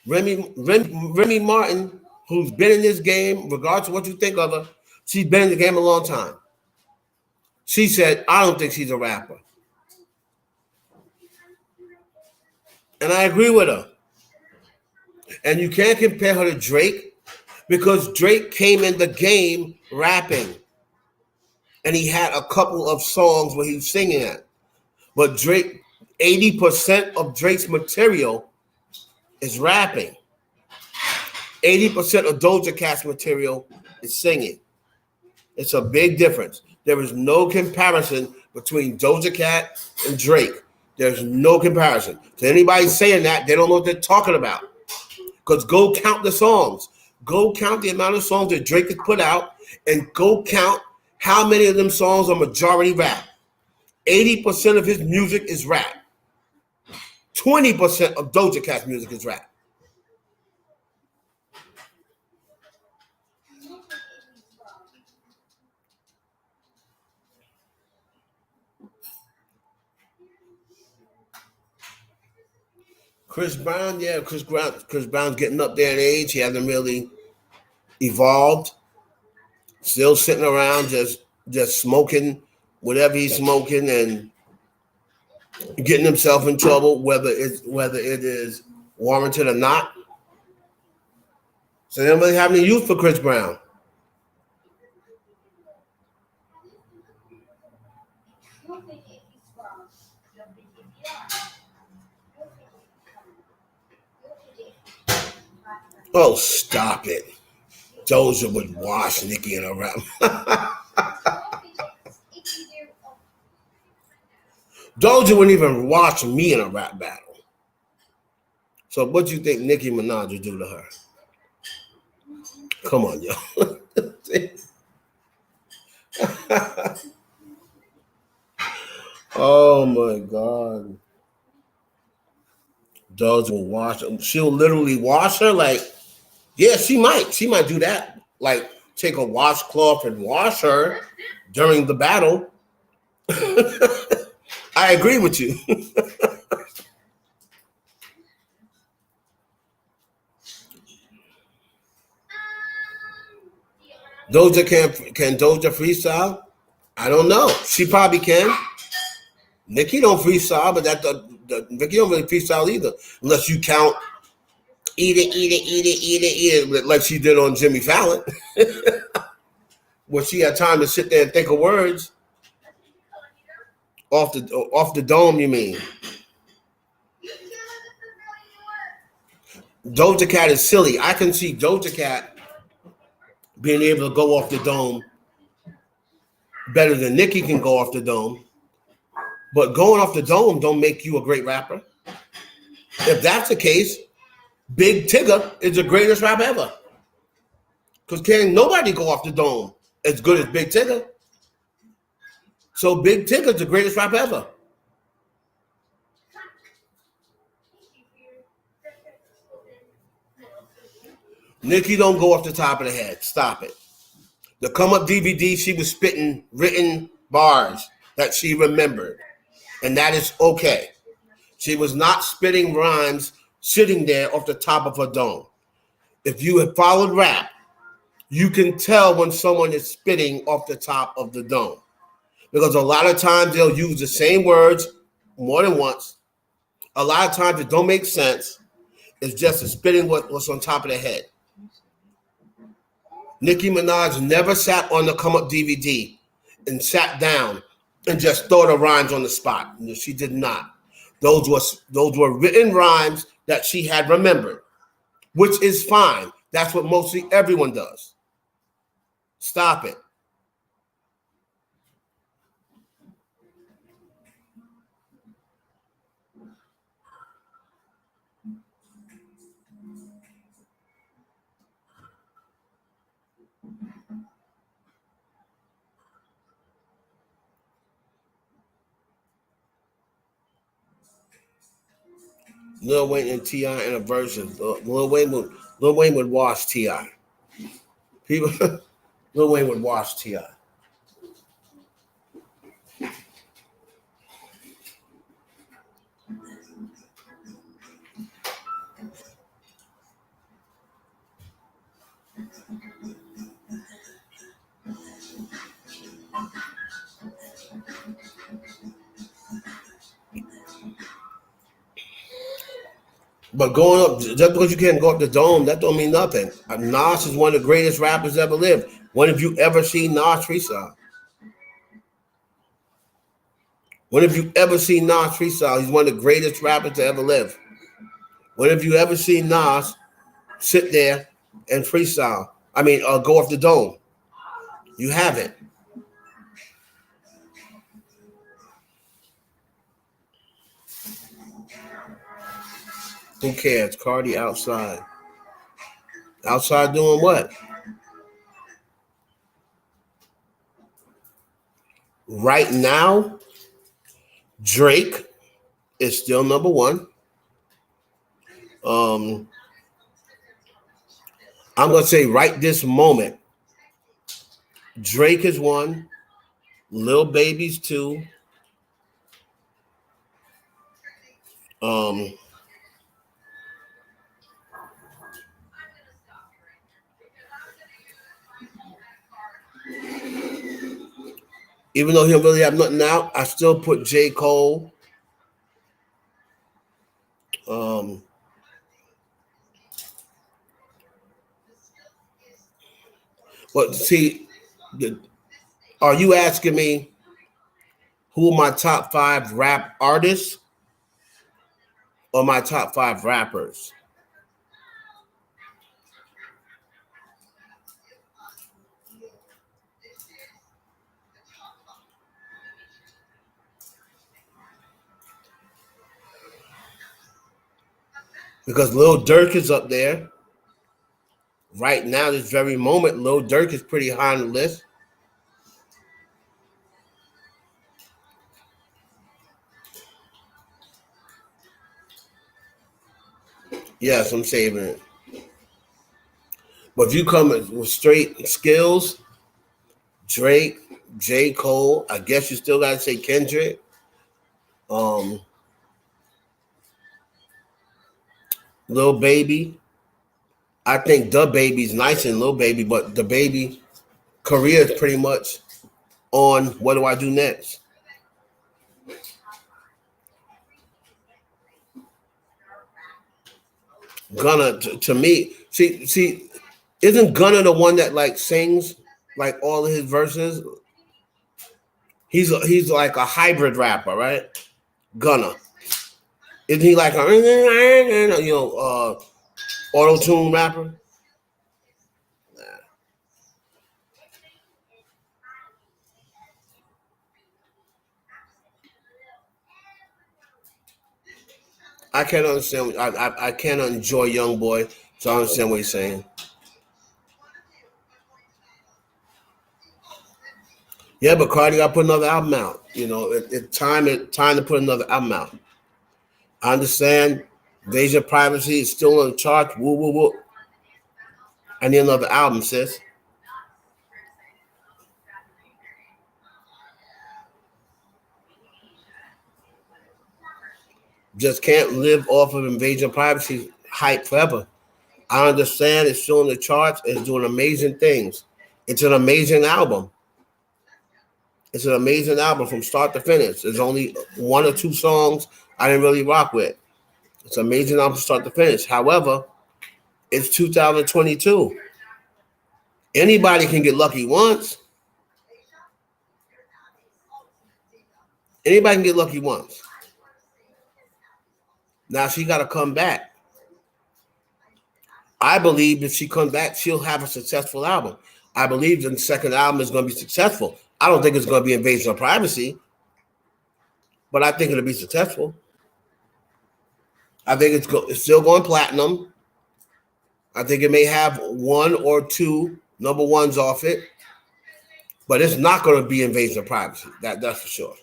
Remy Martin, who's been in this game, regardless of what you think of her, she's been in the game a long time. She said, I don't think she's a rapper. And I agree with her. And you can't compare her to Drake because Drake came in the game rapping. And he had a couple of songs where he was singing at. But Drake, 80% of Drake's material is rapping. 80% of Doja Cat's material is singing. It's a big difference. There is no comparison between Doja Cat and Drake. There's no comparison. To anybody saying that, they don't know what they're talking about. Because go count the songs. Go count the amount of songs that Drake has put out and go count how many of them songs are majority rap. 80% of his music is rap. 20% of Doja Cat's music is rap. Chris Brown, yeah, Chris Brown's getting up there in age. He hasn't really evolved. Still sitting around just smoking whatever he's smoking and getting himself in trouble, whether it is warranted or not. So they don't really have any use for Chris Brown. Oh, stop it. Doja would wash Nicki in a rap. Doja wouldn't even watch me in a rap battle. So what do you think Nicki Minaj would do to her? Come on, yo. Oh my God. Doja will wash her. She'll literally wash her like, yeah, she might. She might do that. Like take a washcloth and wash her during the battle. I agree with you. Doja can Doja freestyle? I don't know. She probably can. Nicki don't freestyle, but Nicki don't really freestyle either, unless you count eat it, like she did on Jimmy Fallon, where she had time to sit there and think of words off the dome. You mean? Doja Cat is silly. I can see Doja Cat being able to go off the dome better than Nicki can go off the dome. But going off the dome don't make you a great rapper. If that's the case, Big Tigger is the greatest rapper ever. Because can't nobody go off the dome as good as Big Tigger. So Big Tigger is the greatest rapper ever. Nicki don't go off the top of the head. Stop it. The Come Up DVD, she was spitting written bars that she remembered. And that is okay. She was not spitting rhymes sitting there off the top of her dome. If you have followed rap, you can tell when someone is spitting off the top of the dome. Because a lot of times they'll use the same words more than once. A lot of times it don't make sense. is just a spitting what's on top of their head. Nicki Minaj never sat on the come up DVD and sat down and just thought of rhymes on the spot. She did not. Those were written rhymes that she had remembered, which is fine. That's what mostly everyone does. Stop it. Lil Wayne and T.I. in a version. Lil Wayne would wash T.I. People, Lil Wayne would wash T.I. But going up, just because you can't go up the dome, that don't mean nothing. Nas is one of the greatest rappers ever lived. When have you ever seen Nas freestyle? When have you ever seen Nas freestyle? He's one of the greatest rappers to ever live. When have you ever seen Nas sit there and freestyle? I mean, go off the dome. You haven't. Who cares? Cardi outside. Outside doing what? Right now, Drake is still number one. I'm going to say right this moment, Drake is one, Lil Baby's two. Even though he'll really have nothing out, I still put J. Cole. But see, are you asking me who are my top 5 rap artists or my top 5 rappers? Because Lil Durk is up there. Right now, this very moment, Lil Durk is pretty high on the list. Yes, I'm saving it. But if you come with straight skills, Drake, J. Cole, I guess you still got to say Kendrick. Lil Baby. I think the Baby's nice in Lil Baby, but the Baby career is pretty much on what do I do next? Gunna, to me, see, isn't Gunna the one that like sings like all of his verses? He's like a hybrid rapper, right? Gunna. Isn't he like a auto tune rapper? I can't understand. I can't enjoy Young Boy, so I understand what he's saying. Yeah, but Cardi got to put another album out. You know, it's time to put another album out. I understand Invasion of Privacy is still on the charts. Woo, woo, woo. I need another album, sis. Just can't live off of Invasion of Privacy hype forever. I understand it's still on the charts. It's doing amazing things. It's an amazing album. It's an amazing album from start to finish. There's only 1 or 2 songs I didn't really rock with. It's amazing album from start to finish. However, it's 2022. Anybody can get lucky once. Anybody can get lucky once. Now she got to come back. I believe if she comes back, she'll have a successful album. I believe the second album is going to be successful. I don't think it's going to be invasion of privacy, but I think it'll be successful. I think it's still going platinum. I think it may have one or two number ones off it, but it's not going to be invasion of privacy. That's for sure.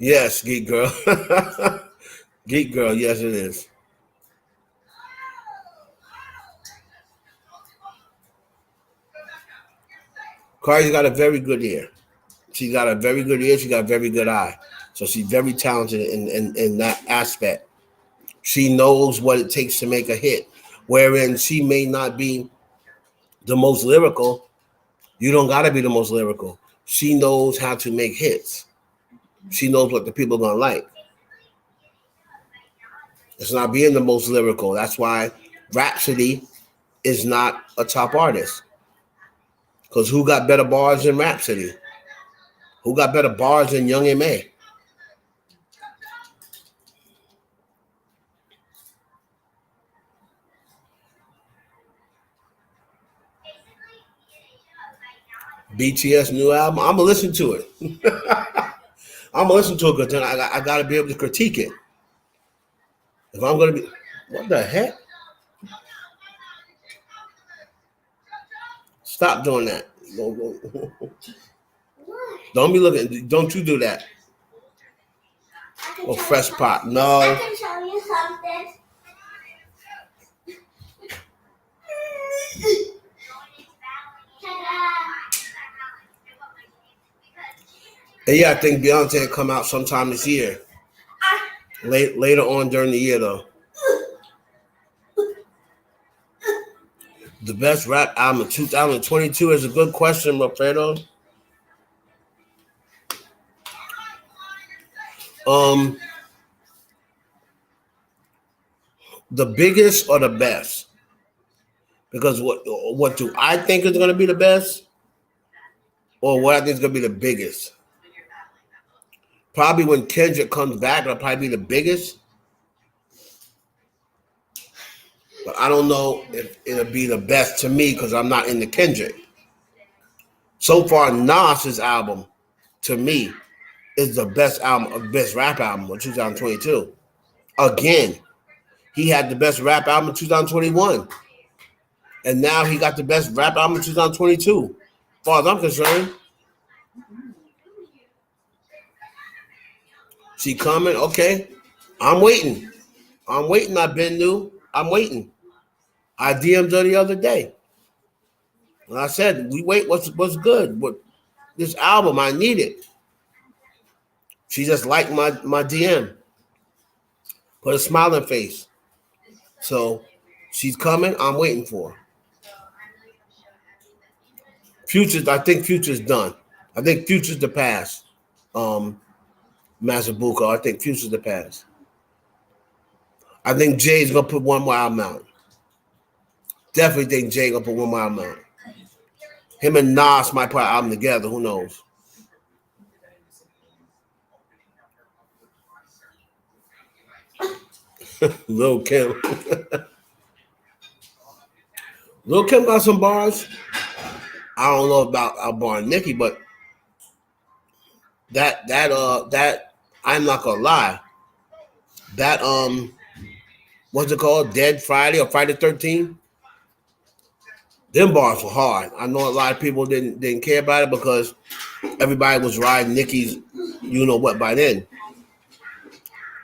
Yes, Geek Girl. Geek Girl, yes it is. Cardi's got a very good ear. She's got a very good ear. She got a very good eye. So she's very talented in that aspect. She knows what it takes to make a hit. Wherein she may not be the most lyrical. You don't got to be the most lyrical. She knows how to make hits. She knows what the people are going to like. It's not being the most lyrical. That's why Rhapsody is not a top artist. Because who got better bars than Rhapsody? Who got better bars than Young M.A.? BTS new album. I'm gonna listen to it. I'm gonna listen to it because then I gotta be able to critique it. If I'm gonna be, what the heck? Stop doing that. Don't be looking. Don't you do that? Oh, fresh pot. No. I can show you something. And yeah, I think Beyonce will come out sometime this year. Later on during the year, though. The best rap album of 2022 is a good question, Rafael. The biggest or the best? Because what do I think is going to be the best, or what I think is going to be the biggest? Probably when Kendrick comes back, it'll probably be the biggest. But I don't know if it'll be the best to me because I'm not into Kendrick. So far, Nas's album, to me, is the best album, best rap album of 2022. Again, he had the best rap album in 2021. And now he got the best rap album in 2022. As far as I'm concerned. She coming? Okay. I'm waiting. I've been new. I'm waiting. I DM'd her the other day. And I said, we wait, what's good? What this album, I need it. She just liked my DM. Put a smiling face. So she's coming. I'm waiting for her. I think Future's done. I think Future's the past. Masabuko. I think Future's the past. I think Jay's gonna put one more album out. Definitely think Jay gonna put one more album out. Him and Nas might put an album together. Who knows? Lil Kim. Lil Kim got some bars. I don't know about Bar Nicki, but that I'm not gonna lie. That what's it called? Dead Friday or Friday 13th? Them bars were hard. I know a lot of people didn't care about it because everybody was riding Nicki's you know what by then.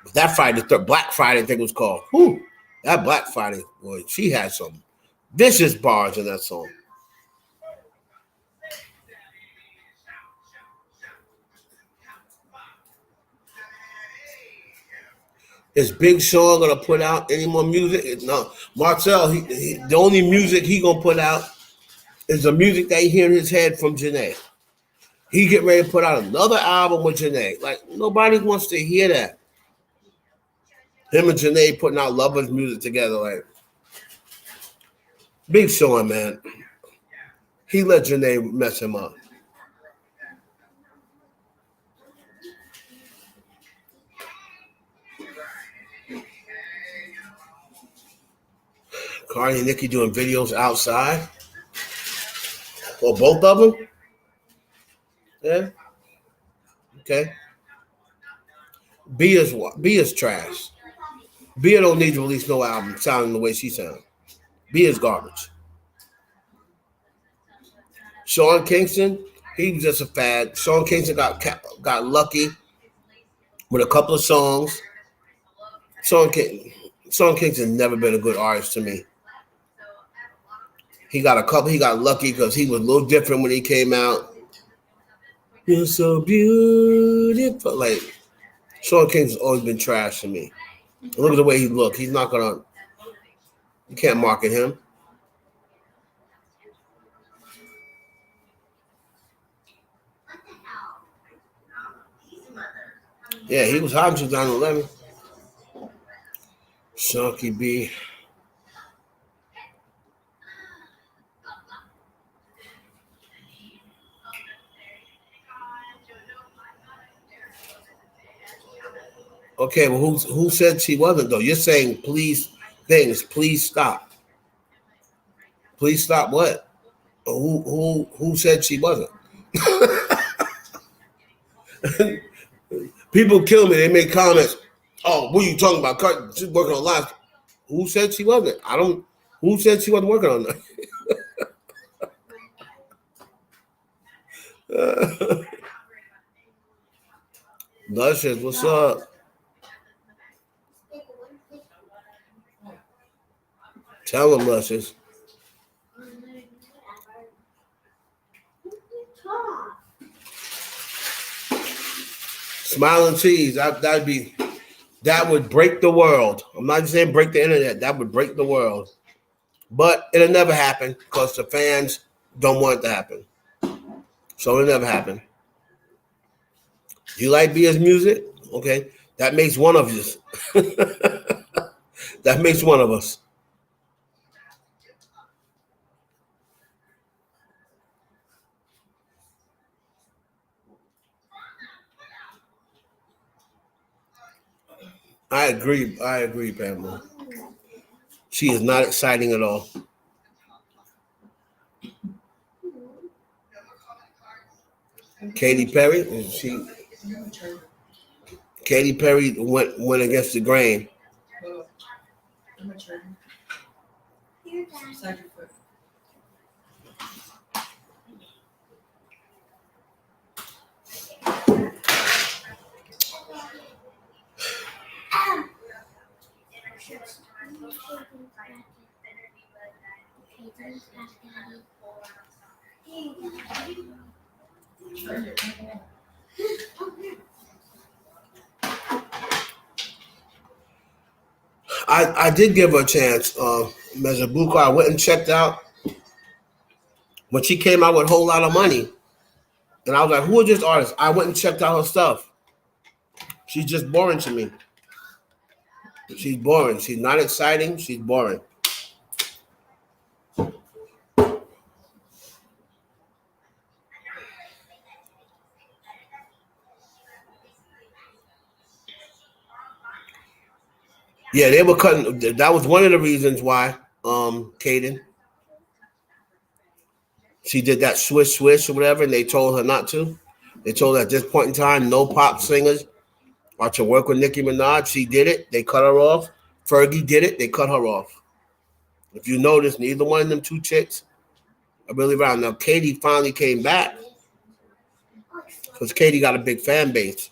But that Friday, Black Friday, I think it was called. Whew, that Black Friday, boy, she had some vicious bars in that song. Is Big Sean gonna put out any more music? No. Marcel, the only music he gonna put out is the music that he hear in his head from Janae. He get ready to put out another album with Janae. Like nobody wants to hear that. Him and Janae putting out lovers music together. Like Big Sean, man, he let Janae mess him up. Cardi and Nicki doing videos outside. Or both of them? Yeah. Okay. B is trash. B don't need to release no album sounding the way she sounds. B is garbage. Sean Kingston, he was just a fad. Sean Kingston got lucky with a couple of songs. Sean Kingston never been a good artist to me. He got lucky because he was a little different when he came out. You're so beautiful. Like Sean Kingston's always been trash to me. Look at the way he look. He's not gonna. You can't market him. Yeah, he was hot in 2011. Chunky B. Okay, well, who said she wasn't though? You're saying please stop. Please stop what? Who said she wasn't? People kill me. They make comments. Oh, what are you talking about? She's working on live. Who said she wasn't? I don't. Who said she wasn't working on that? Luscious, what's up? Tell them, Luscious. Smiling cheese. That would break the world. I'm not just saying break the internet. That would break the world. But it'll never happen because the fans don't want it to happen. So it'll never happen. You like Bia's music? Okay. That makes one of us. That makes one of us. I agree, Pamela. She is not exciting at all. Katy Perry, Katy Perry went against the grain. I did give her a chance. Mezabuka, I went and checked out when she came out with a whole lot of money. And I was like, who is this artist? I went and checked out her stuff. She's just boring to me. She's boring. She's not exciting. She's boring. Yeah, they were cutting. That was one of the reasons why, Kaden, she did that swish or whatever, and they told her not to. They told her at this point in time, no pop singers are to work with Nicki Minaj. She did it. They cut her off. Fergie did it. They cut her off. If you notice, neither one of them two chicks are really around. Now, Katie finally came back because Katie got a big fan base.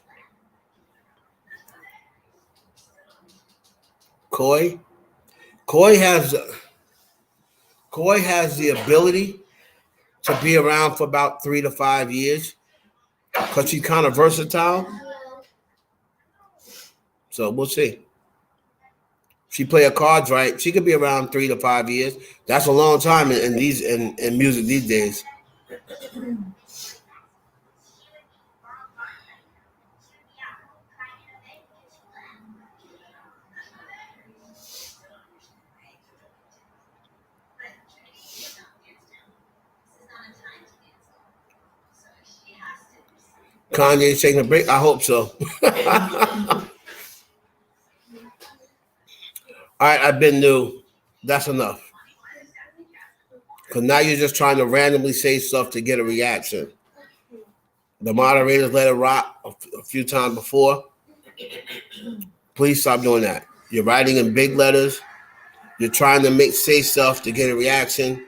Coy has the ability to be around for about 3 to 5 years because she's kind of versatile. So we'll see. She play her cards right. She could be around 3 to 5 years. That's a long time in music these days. Kanye's taking a break. I hope so. All right, I've been new. That's enough. Because now you're just trying to randomly say stuff to get a reaction. The moderators let it rock a few times before. Please stop doing that. You're writing in big letters. You're trying to say stuff to get a reaction.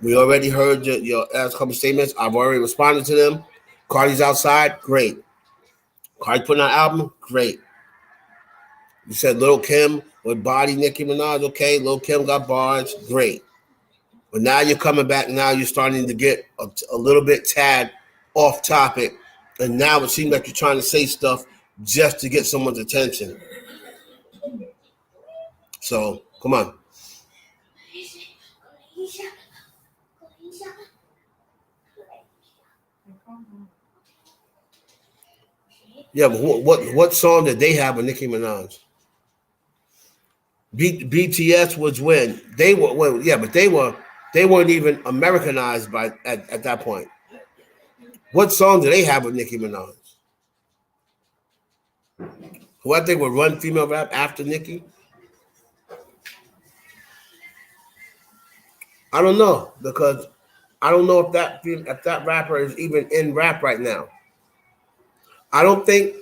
We already heard your last couple statements. I've already responded to them. Cardi's outside. Great. Cardi putting out an album. Great. You said Lil Kim would body Nicki Minaj. Okay. Lil Kim got bars. Great. But now you're coming back. Now you're starting to get a little bit tad off topic. And now it seems like you're trying to say stuff just to get someone's attention. So, come on. Yeah, but what song did they have with Nicki Minaj? BTS was when they were but they weren't even Americanized at that point. What song do they have with Nicki Minaj? Who I think would run female rap after Nicki? I don't know, because I don't know if that rapper is even in rap right now. I don't think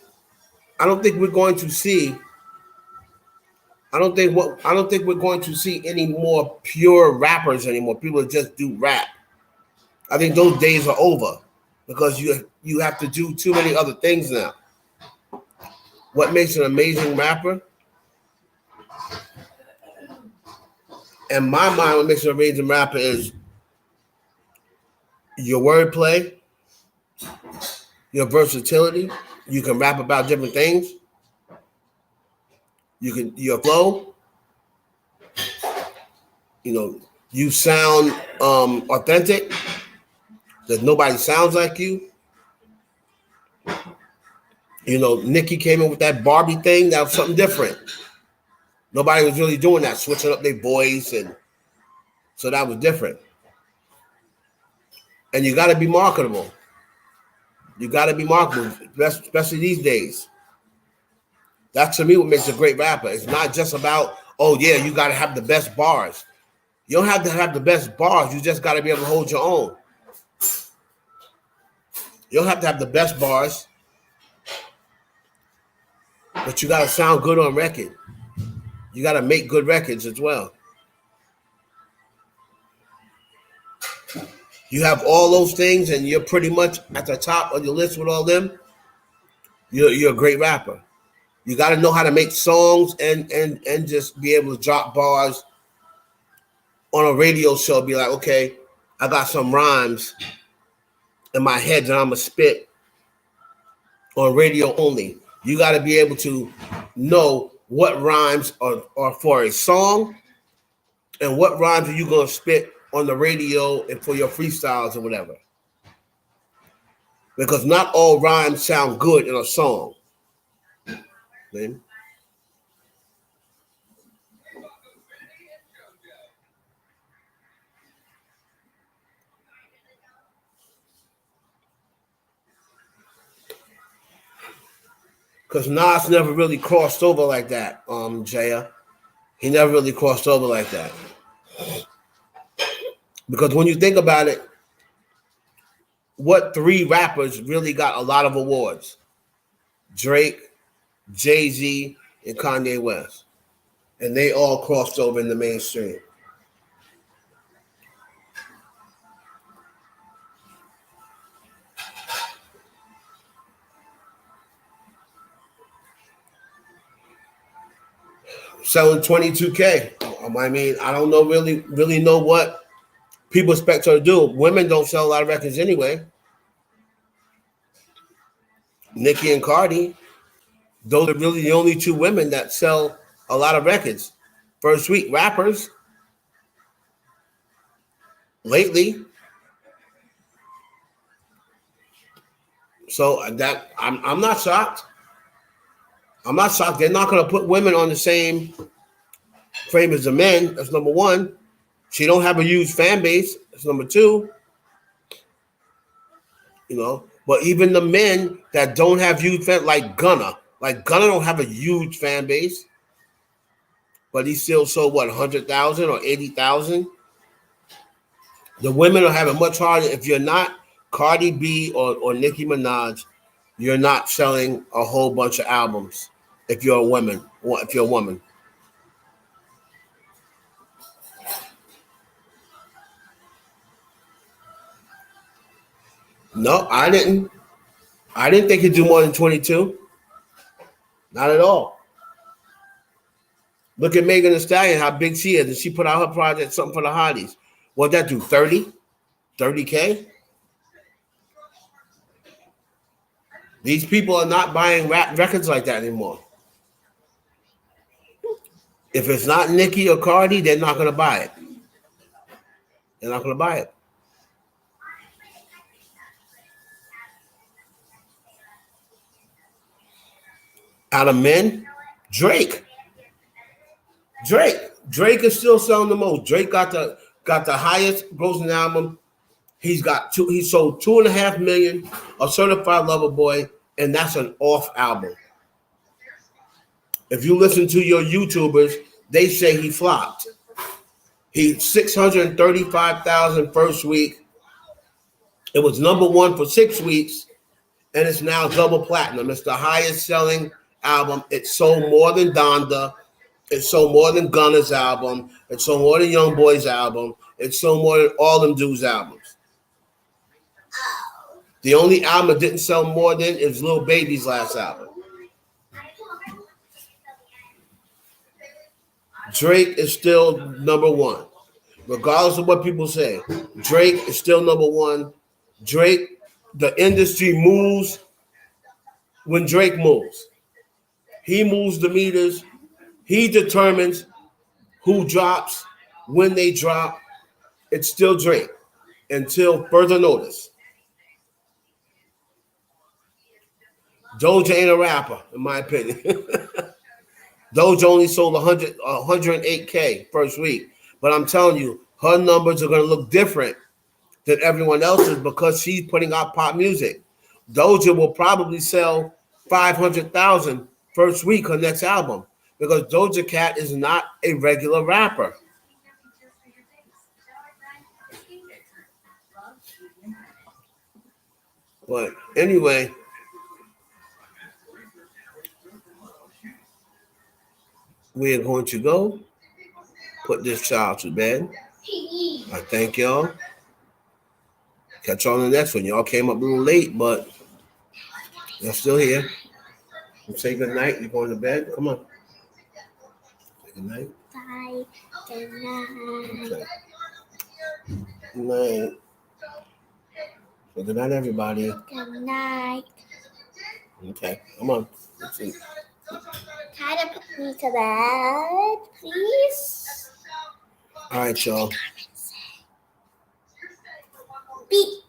we're going to see. I don't think we're going to see any more pure rappers anymore. People that just do rap. I think those days are over, because you have to do too many other things now. What makes an amazing rapper? In my mind, what makes an amazing rapper is your wordplay, your versatility. You can rap about different things. Your flow. You sound authentic. That nobody sounds like you. Nicki came in with that Barbie thing. That was something different. Nobody was really doing that, switching up their voice, and so that was different. And you got to be marketable. You got to be marketable, especially these days. That's, to me, what makes a great rapper. It's not just about, oh yeah, you got to have the best bars. You don't have to have the best bars. You just got to be able to hold your own. You don't have to have the best bars, but you got to sound good on record. You got to make good records as well. You have all those things, and you're pretty much at the top of your list with all them. You're a great rapper. You got to know how to make songs and just be able to drop bars on a radio show. Be like, okay, I got some rhymes in my head that I'm gonna spit on radio only. You got to be able to know what rhymes are for a song, and what rhymes are you gonna spit on the radio and for your freestyles or whatever. Because not all rhymes sound good in a song. Man. Because Nas never really crossed over like that, Jaya. He never really crossed over like that. Because when you think about it, what three rappers really got a lot of awards? Drake, Jay-Z, and Kanye West. And they all crossed over in the mainstream. Selling 22K. I mean, I don't know really know what people expect her to do. Women don't sell a lot of records anyway. Nicki and Cardi, those are really the only two women that sell a lot of records. First week rappers lately. So that I'm not shocked. I'm not shocked. They're not going to put women on the same frame as the men. That's number one. She don't have a huge fan base. That's number two. You know, but even the men that don't have huge fan, like Gunna don't have a huge fan base, but he still sold what 100,000 or 80,000. The women are having much harder. If you're not Cardi B or Nicki Minaj, you're not selling a whole bunch of albums. If you're a woman, no, I didn't. I didn't think he'd do more than 22. Not at all. Look at Megan Thee Stallion, how big she is. And she put out her project, something for the hotties. What'd that do? 30? 30K? These people are not buying rap records like that anymore. If it's not Nicki or Cardi, they're not going to buy it. They're not going to buy it. Out of men, Drake. Drake is still selling the most. Drake got the highest grossing album. He sold 2.5 million of Certified Lover Boy, and that's an off album. If you listen to your YouTubers, they say he flopped. He 635,000 first week. It was number one for 6 weeks, and it's now double platinum. It's the highest selling album. It sold more than Donda. It sold more than Gunna's album. It sold more than Young Boy's album. It sold more than all them dudes' albums. The only album that didn't sell more than is Lil Baby's last album. Drake is still number one. Regardless of what people say, Drake is still number one. Drake, the industry moves when Drake moves. He moves the meters. He determines who drops, when they drop. It's still Drake until further notice. Doja ain't a rapper, in my opinion. Doja only sold 108K first week. But I'm telling you, her numbers are going to look different than everyone else's because she's putting out pop music. Doja will probably sell 500,000 first week her next album because Doja Cat is not a regular rapper. But anyway, we are going to go put this child to bed. I thank y'all. Catch y'all on the next one. Y'all came up a little late, but you're still here. You say good night. You're going to bed. Come on. Say good night. Bye. Good night. Okay. Good night. So good night, everybody. Good night. Okay. Come on. Let's see. Try to put me to bed, please. All right, y'all. Beep.